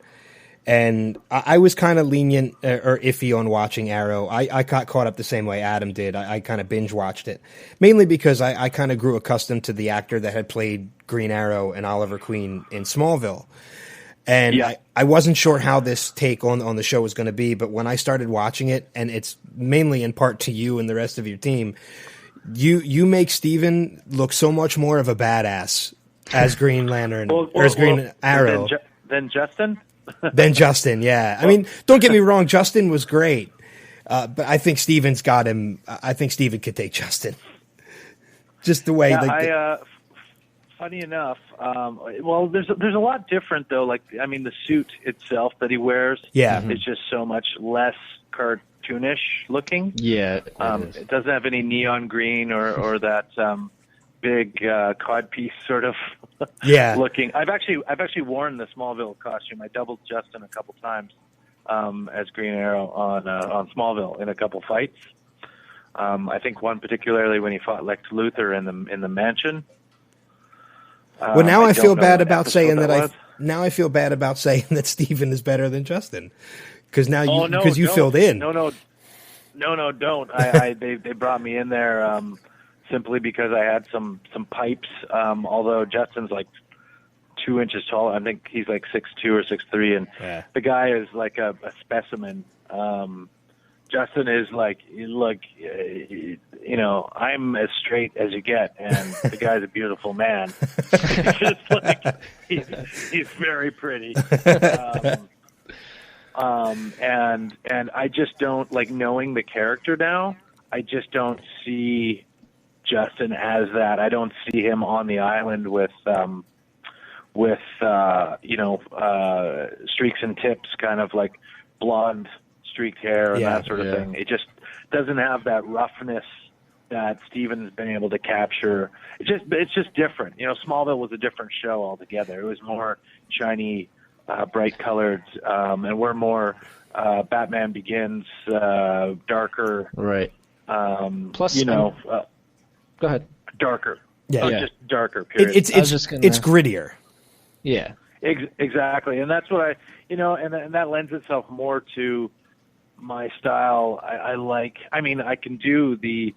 And I was kind of lenient or iffy on watching Arrow. I got caught up the same way Adam did. I kind of binge-watched it, mainly because I kind of grew accustomed to the actor that had played Green Arrow and Oliver Queen in Smallville. And I wasn't sure how this take on the show was going to be, but when I started watching it, and it's mainly in part to you and the rest of your team, you make Steven look so much more of a badass as Green Lantern, or as Green Arrow. Than Justin? Than Justin, yeah. I mean, don't get me wrong, Justin was great. But I think Steven's got him. I think Steven could take Justin. Just the way. funny enough, well, there's a lot different though. Like, I mean, the suit itself that he wears, is just so much less cartoonish looking. Yeah, it doesn't have any neon green or that big codpiece sort of looking. I've actually worn the Smallville costume. I doubled Justin a couple times as Green Arrow on Smallville in a couple fights. I think one particularly when he fought Lex Luthor in the mansion. Well, now I feel bad about saying that. Now I feel bad about saying that Steven is better than Justin because now you filled in. No, don't. They brought me in there simply because I had some pipes. Although Justin's like 2 inches tall, I think he's like 6'2" or 6'3", and the guy is like a specimen. Justin is like, look, I'm as straight as you get, and the guy's a beautiful man. Just like he's very pretty. And I just don't like knowing the character now. I just don't see Justin as that. I don't see him on the island with streaks and tips, kind of like blonde streaked hair and that sort of thing. It just doesn't have that roughness that Steven's been able to capture. It's just different. Smallville was a different show altogether. It was more shiny, bright colored, and we're more Batman Begins, darker. Right. Plus, go ahead. Darker. Just darker. Period. It's grittier. Yeah. Exactly, and that's what I and that lends itself more to my style. I like. I mean, I can do the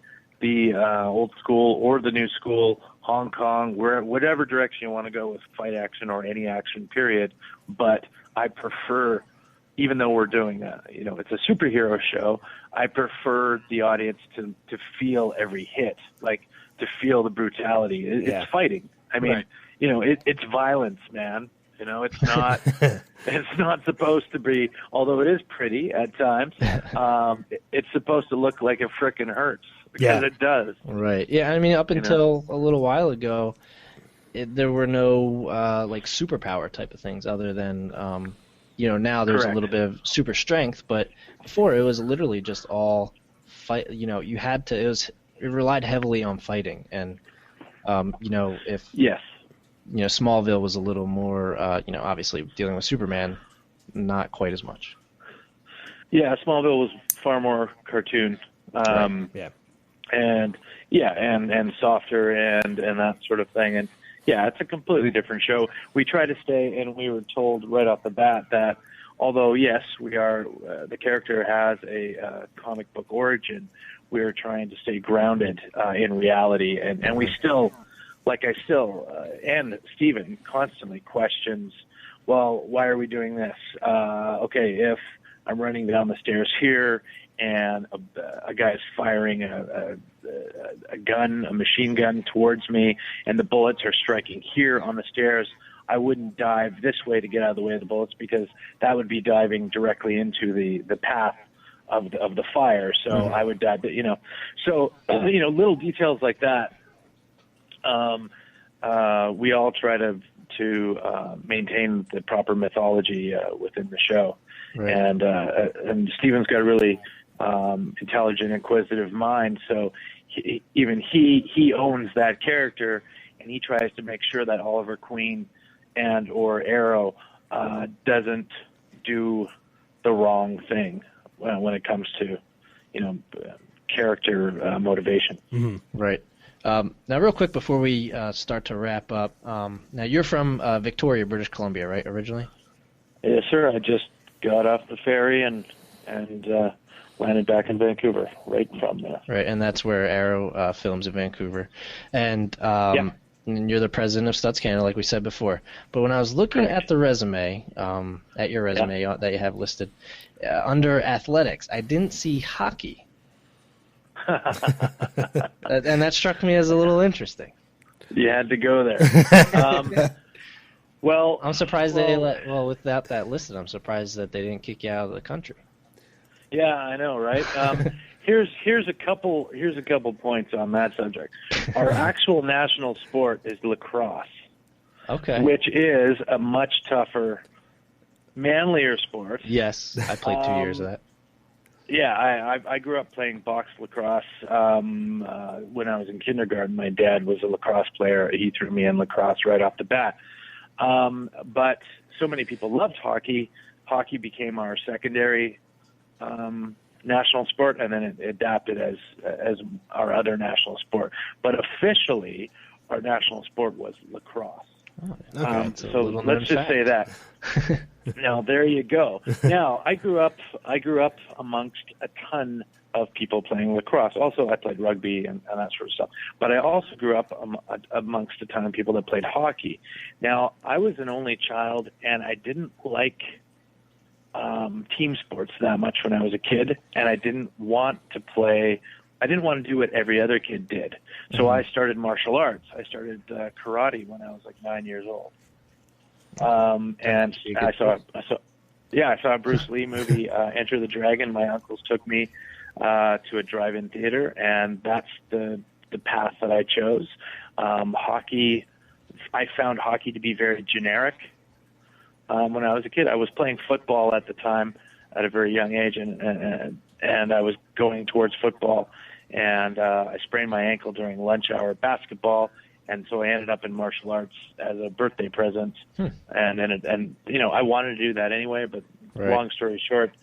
old school or the new school, Hong Kong, whatever direction you want to go with fight action or any action period. But I prefer, even though we're doing it's a superhero show, I prefer the audience to feel every hit, like to feel the brutality. It's fighting. I mean, it's violence, man. It's not. It's not supposed to be, although it is pretty at times. It's supposed to look like it frickin' hurts because it does. Right. Yeah. I mean, up until a little while ago, there were no like superpower type of things other than now there's a little bit of super strength, but before it was literally just all fight. You had to. It relied heavily on fighting, and if Smallville was a little more, obviously dealing with Superman, not quite as much. Yeah, Smallville was far more cartoon. And softer and that sort of thing. And it's a completely different show. We try to stay, and we were told right off the bat that although yes, we are, the character has a comic book origin, we are trying to stay grounded in reality, and we still. And Steven constantly questions, well, why are we doing this? Okay, if I'm running down the stairs here and a guy's firing a machine gun towards me, and the bullets are striking here on the stairs, I wouldn't dive this way to get out of the way of the bullets because that would be diving directly into the path of the fire. So I would dive, little details like that. We all try to maintain the proper mythology within the show, and Steven's got a really intelligent, inquisitive mind. So he owns that character, and he tries to make sure that Oliver Queen and or Arrow doesn't do the wrong thing when it comes to character motivation. Mm-hmm. Right. Now, real quick before we start to wrap up, now you're from Victoria, British Columbia, right, originally? Yes, sir. I just got off the ferry and landed back in Vancouver, right from there. Right, and that's where Arrow films in Vancouver. And and you're the president of Stunts Canada, like we said before. But when I was looking at the resume, at your resume that you have listed, under athletics, I didn't see hockey. And that struck me as a little interesting. You had to go there. Well, I'm surprised without that listed, I'm surprised that they didn't kick you out of the country. Yeah, I know, right? Here's a couple points on that subject. Our actual national sport is lacrosse, which is a much tougher, manlier sport. Yes, I played 2 years of that. Yeah, I grew up playing box lacrosse. When I was in kindergarten, my dad was a lacrosse player. He threw me in lacrosse right off the bat. But so many people loved hockey. Hockey became our secondary national sport, and then it adapted as our other national sport. But officially, our national sport was lacrosse. Okay. So let's just say that. Now there you go. Now I grew up amongst a ton of people playing lacrosse. Also, I played rugby and that sort of stuff. But I also grew up amongst a ton of people that played hockey. Now I was an only child, and I didn't like team sports that much when I was a kid, and I didn't want to do what every other kid did. So I started martial arts. I started karate when I was like 9 years old. And I saw a Bruce Lee movie, Enter the Dragon. My uncles took me to a drive-in theater, and that's the path that I chose. Hockey, I found hockey to be very generic. When I was a kid, I was playing football at the time at a very young age, and I was going towards football, and I sprained my ankle during lunch hour basketball, and so I ended up in martial arts as a birthday present, and I wanted to do that anyway. But long story short,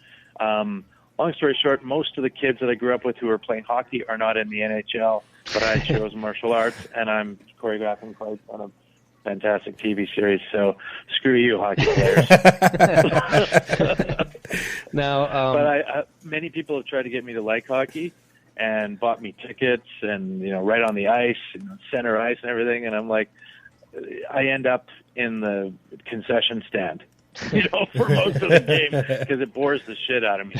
most of the kids that I grew up with who were playing hockey are not in the NHL, but I chose martial arts, and I'm choreographing fights on a fantastic TV series. So screw you, hockey players. Now, but many people have tried to get me to like hockey and bought me tickets and, right on the ice, center ice and everything. And I'm like, I end up in the concession stand, for most of the game because it bores the shit out of me.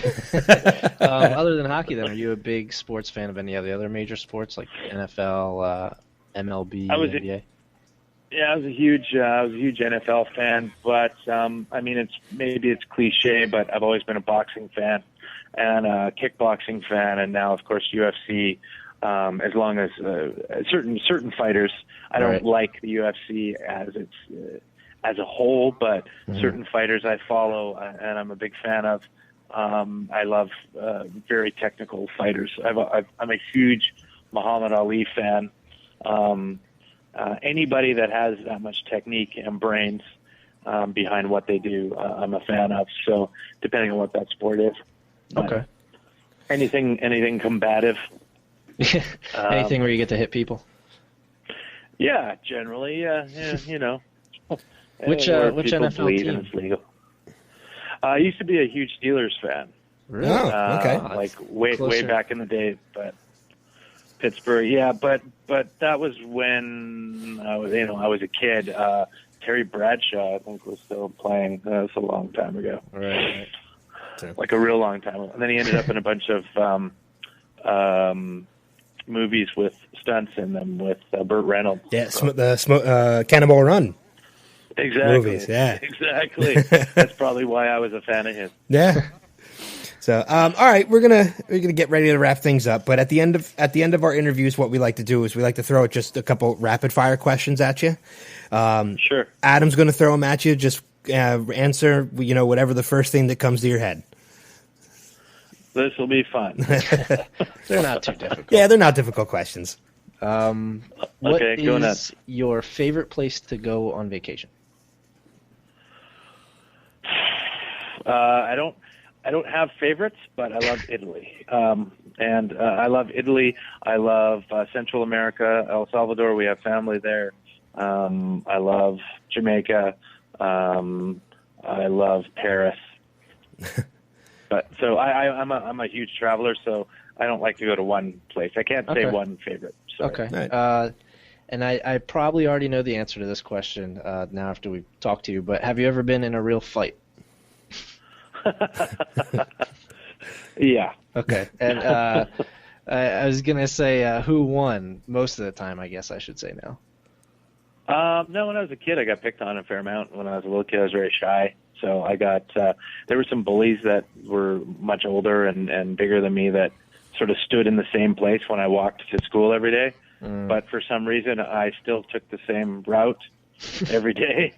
Other than hockey, then, are you a big sports fan of any of the other major sports like NFL, MLB, NBA? Yeah, I was a huge NFL fan, but it's cliche, but I've always been a boxing fan and a kickboxing fan, and now of course UFC. As long as certain fighters, I don't like the UFC as a whole, but certain fighters I follow and I'm a big fan of. I love very technical fighters. I'm a huge Muhammad Ali fan. Anybody that has that much technique and brains behind what they do, I'm a fan of. So depending on what that sport is. Okay. Anything combative. Anything where you get to hit people? Yeah, generally, Which NFL team? It's legal. I used to be a huge Steelers fan. Really? Oh, okay. Like way back in the day, but Pittsburgh, yeah, but that was when I was a kid. Terry Bradshaw, I think, was still playing. That was a long time ago. Right. Like a real long time ago. And then he ended up in a bunch of movies with stunts in them with Burt Reynolds. Yeah, Cannonball Run. Exactly. Movies, yeah. Exactly. That's probably why I was a fan of his. Yeah. So, all right, we're gonna get ready to wrap things up. But at the end of our interviews, what we like to do is we like to throw just a couple rapid fire questions at you. Sure. Adam's going to throw them at you. Just answer, whatever the first thing that comes to your head. This will be fun. They're not too difficult. Yeah, they're not difficult questions. What is your favorite place to go on vacation? I don't have favorites, but I love Italy. I love Italy. I love Central America, El Salvador. We have family there. I love Jamaica. I love Paris. But so I'm a huge traveler, so I don't like to go to one place. I can't say one favorite. Sorry. Okay. Right. And I probably already know the answer to this question now after we talked to you, but have you ever been in a real fight? Yeah. Okay. And I was going to say who won most of the time, I guess I should say now. No, when I was a kid, I got picked on a fair amount. When I was a little kid, I was very shy. So I got there were some bullies that were much older and bigger than me that sort of stood in the same place when I walked to school every day. But for some reason, I still took the same route every day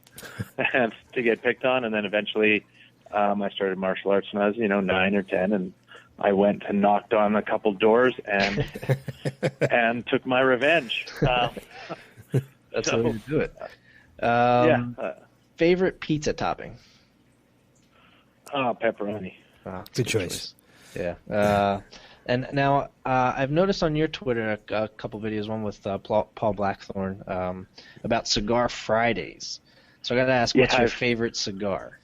and to get picked on. And then eventually I started martial arts when I was, 9 or 10, and I went and knocked on a couple doors and and took my revenge. That's the way to do it. Favorite pizza topping? Pepperoni. Good choice. Yeah. And now I've noticed on your Twitter a couple videos, one with Paul Blackthorne, about Cigar Fridays. So I got to ask, what's your favorite cigar?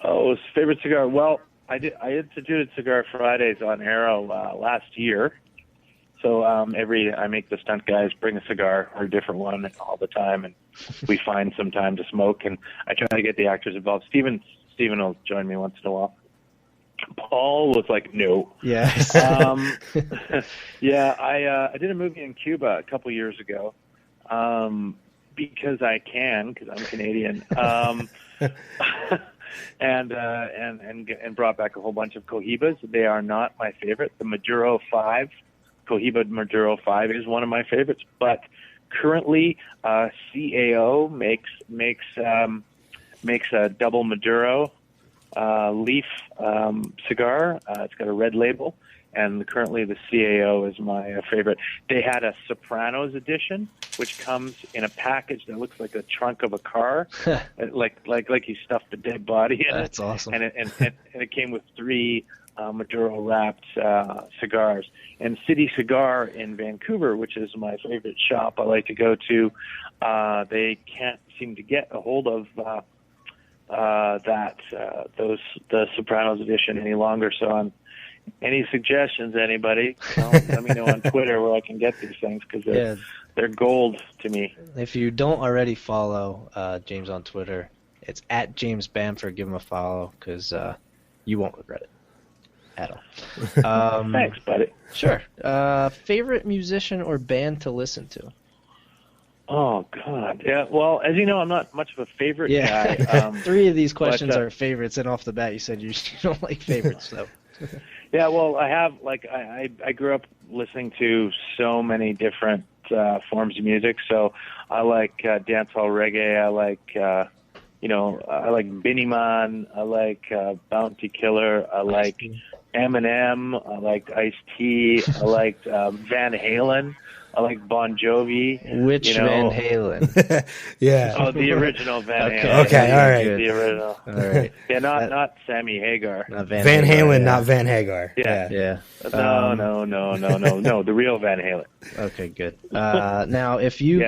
Oh, favorite cigar. Well, I instituted Cigar Fridays on Arrow last year. So I make the stunt guys bring a cigar or a different one all the time, and we find some time to smoke. And I try to get the actors involved. Steven will join me once in a while. Paul was like, no. Yes. Yeah, I did a movie in Cuba a couple years ago because I can, because I'm Canadian, and brought back a whole bunch of Cohibas. They are not my favorite. The Maduro 5, Cohiba Maduro 5 is one of my favorites, but currently CAO makes a double Maduro leaf cigar. It's got a red label, and currently the CAO is my favorite. They had a Sopranos edition, which comes in a package that looks like the trunk of a car, like you stuffed a dead body in it. That's awesome. And it came with 3 Maduro wrapped cigars. And City Cigar in Vancouver, which is my favorite shop I like to go to, they can't seem to get a hold of the Sopranos edition any longer. So any suggestions, anybody, let me know on Twitter where I can get these things, because they're gold to me. If you don't already follow James on Twitter, it's at James Bamford. Give him a follow, because you won't regret it at all. Thanks, buddy. Sure. Favorite musician or band to listen to? Oh, God. Yeah, well, as you know, I'm not much of a favorite guy. 3 of these questions are favorites, and off the bat you said you don't like favorites, so. Yeah, well, I have, I grew up listening to so many different forms of music, so I like dancehall reggae, I like, I like Binny Man, I like Bounty Killer, I like Eminem, I like Ice-T, I like Van Halen. I like Bon Jovi. Which Van Halen? Yeah. Oh, the original Van Halen. Okay, all right. The original. All right. Yeah, not Sammy Hagar. Not Van Halen, not Van Hagar. Yeah. No, the real Van Halen. Okay, good. Now, if you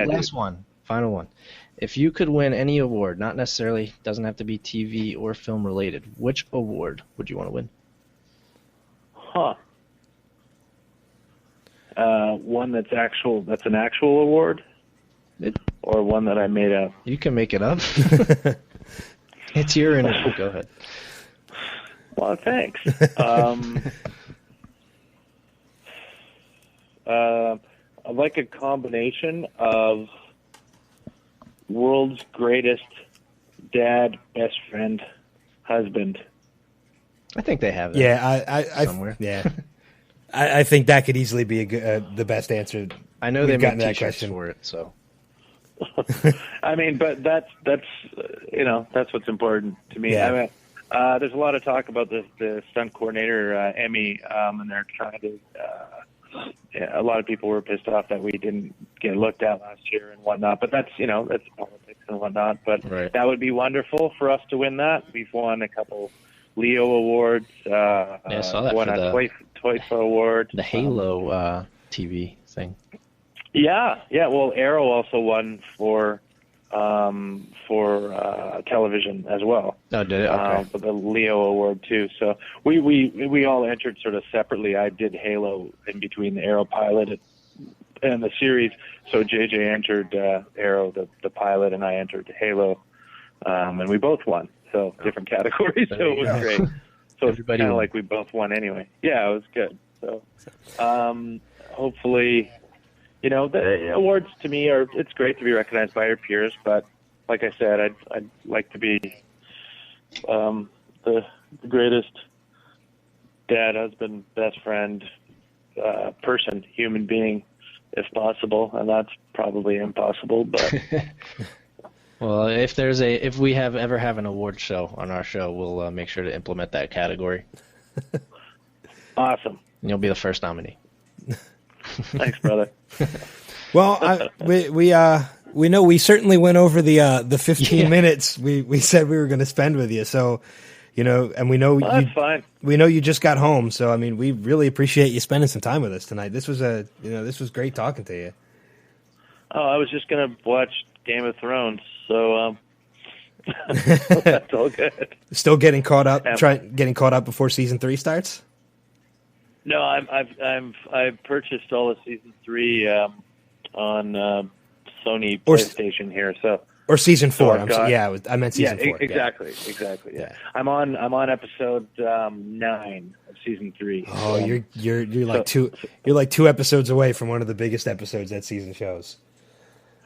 final one. If you could win any award, not necessarily, doesn't have to be TV or film related, which award would you want to win? Huh. One that's an actual award, or one that I made up. You can make it up. It's your interview. Go ahead. Well, thanks. I like a combination of world's greatest dad, best friend, husband. I think they have that. Yeah, somewhere. Yeah. I think that could easily be the best answer. I know they've gotten got that T-shirts question for it, so. I mean, but that's that's what's important to me. Yeah. I mean, there's a lot of talk about the stunt coordinator Emmy, and they're trying to. A lot of people were pissed off that we didn't get looked at last year and whatnot. But that's that's politics and whatnot. But that would be wonderful for us to win that. We've won a couple Leo awards. I saw that won for a Toyfa award. The Halo TV thing. Yeah. Well, Arrow also won for television as well. Oh, did it? Okay. For the Leo award too. So we all entered sort of separately. I did Halo in between the Arrow pilot and the series. So JJ entered Arrow, the pilot, and I entered Halo, and we both won. So different categories. So it was great. So it's kind of like we both won anyway. Yeah, it was good. So hopefully, the awards to me it's great to be recognized by your peers, but like I said, I'd like to be the greatest dad, husband, best friend, person, human being, if possible, and that's probably impossible. But well, if we ever have an award show on our show, we'll make sure to implement that category. Awesome. And you'll be the first nominee. Thanks, brother. Well, we know we certainly went over the 15 minutes we said we were going to spend with you. So, and we know that's fine. We know you just got home. So, I mean, we really appreciate you spending some time with us tonight. This was this was great talking to you. Oh, I was just going to watch Game of Thrones. So, that's all good. Still getting caught up, getting caught up before season 3 starts? No, I've purchased all of season 3 on Sony PlayStation here. So or season 4. I meant season 4. Exactly. Yeah. I'm on episode 9 of season 3. Oh, so, you're like you're like 2 episodes away from one of the biggest episodes that season shows.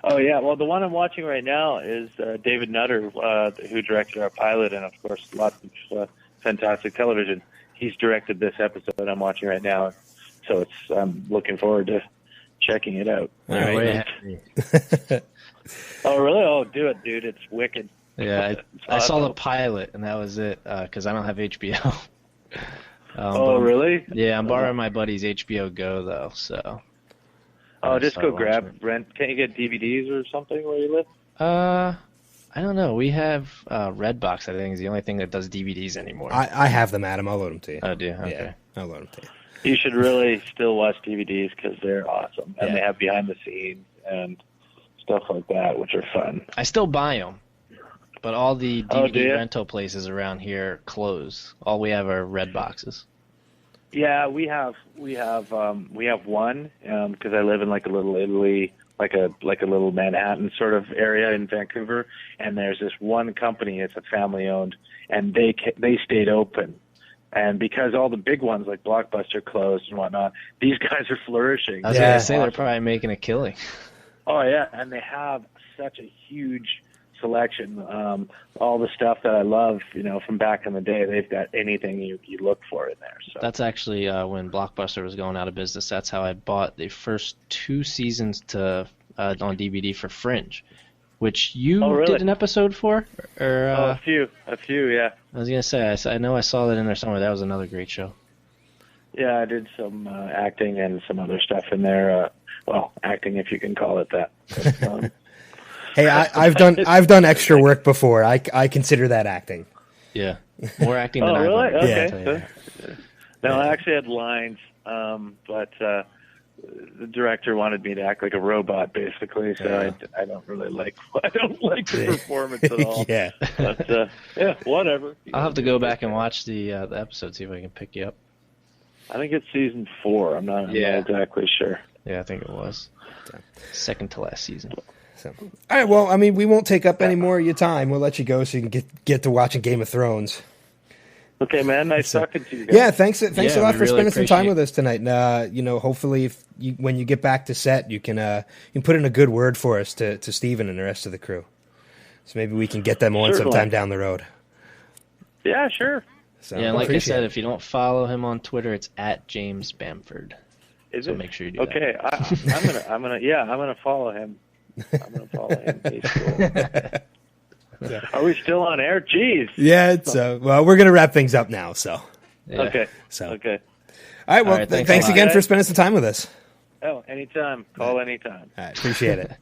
Oh yeah, well the one I'm watching right now is David Nutter, who directed our pilot, and of course lots of fantastic television. He's directed this episode I'm watching right now, so I'm looking forward to checking it out. All right. Oh really? Oh, do it, dude! It's wicked. Yeah, I saw the pilot, and that was it because I don't have HBO. Oh really? Yeah, I'm borrowing my buddy's HBO Go though, so. Oh, just go rent. Can't you get DVDs or something where you live? I don't know. We have Redbox, I think, is the only thing that does DVDs anymore. I have them, Adam. I'll load them to you. Oh, do you? Okay. Yeah, I'll load them to you. You should really still watch DVDs because they're awesome. And they have behind the scenes and stuff like that, which are fun. I still buy them, but all the DVD rental places around here close. All we have are Redboxes. Yeah, we have one because I live in like a little Italy, like a little Manhattan sort of area in Vancouver, and there's this one company. It's a family owned, and they stayed open, and because all the big ones like Blockbuster closed and whatnot, these guys are flourishing. I was gonna say they're probably making a killing. Oh yeah, and they have such a huge selection. All the stuff that I love, from back in the day, they've got anything you look for in there. So that's actually when Blockbuster was going out of business. That's how I bought the first 2 seasons on DVD for Fringe, which you did an episode for. Or a few, yeah. I was gonna say I know I saw that in there somewhere. That was another great show. Yeah, I did some acting and some other stuff in there. Well, acting if you can call it that. But, hey, I've done extra work before. I consider that acting. Yeah, more acting than I've done. Oh, really? Okay. Yeah. No, I actually had lines, but the director wanted me to act like a robot, basically. So I don't really like the performance at all. Yeah, but whatever. I'll have to go back and watch the episode, see if I can pick you up. I think it's season 4. I'm not exactly sure. Yeah, I think it was second to last season. So, all right. Well, I mean, we won't take up any more of your time. We'll let you go so you can get to watching Game of Thrones. Okay, man. Nice talking to you guys. Yeah, thanks a lot for spending some time with us tonight. And, hopefully, when you get back to set, you can put in a good word for us to Steven and the rest of the crew. So maybe we can get them on sometime down the road. Yeah, sure. So, like I said, if you don't follow him on Twitter, it's at James Bamford. So make sure you do that. Okay, I'm gonna follow him. I'm gonna follow him. Cool. Are we still on air? Jeez. Yeah, it's well, we're gonna wrap things up now. So. Yeah. Okay. So. Okay. All right. Well, thanks again for spending some time with us. Oh, anytime. Call anytime. All right. Appreciate it.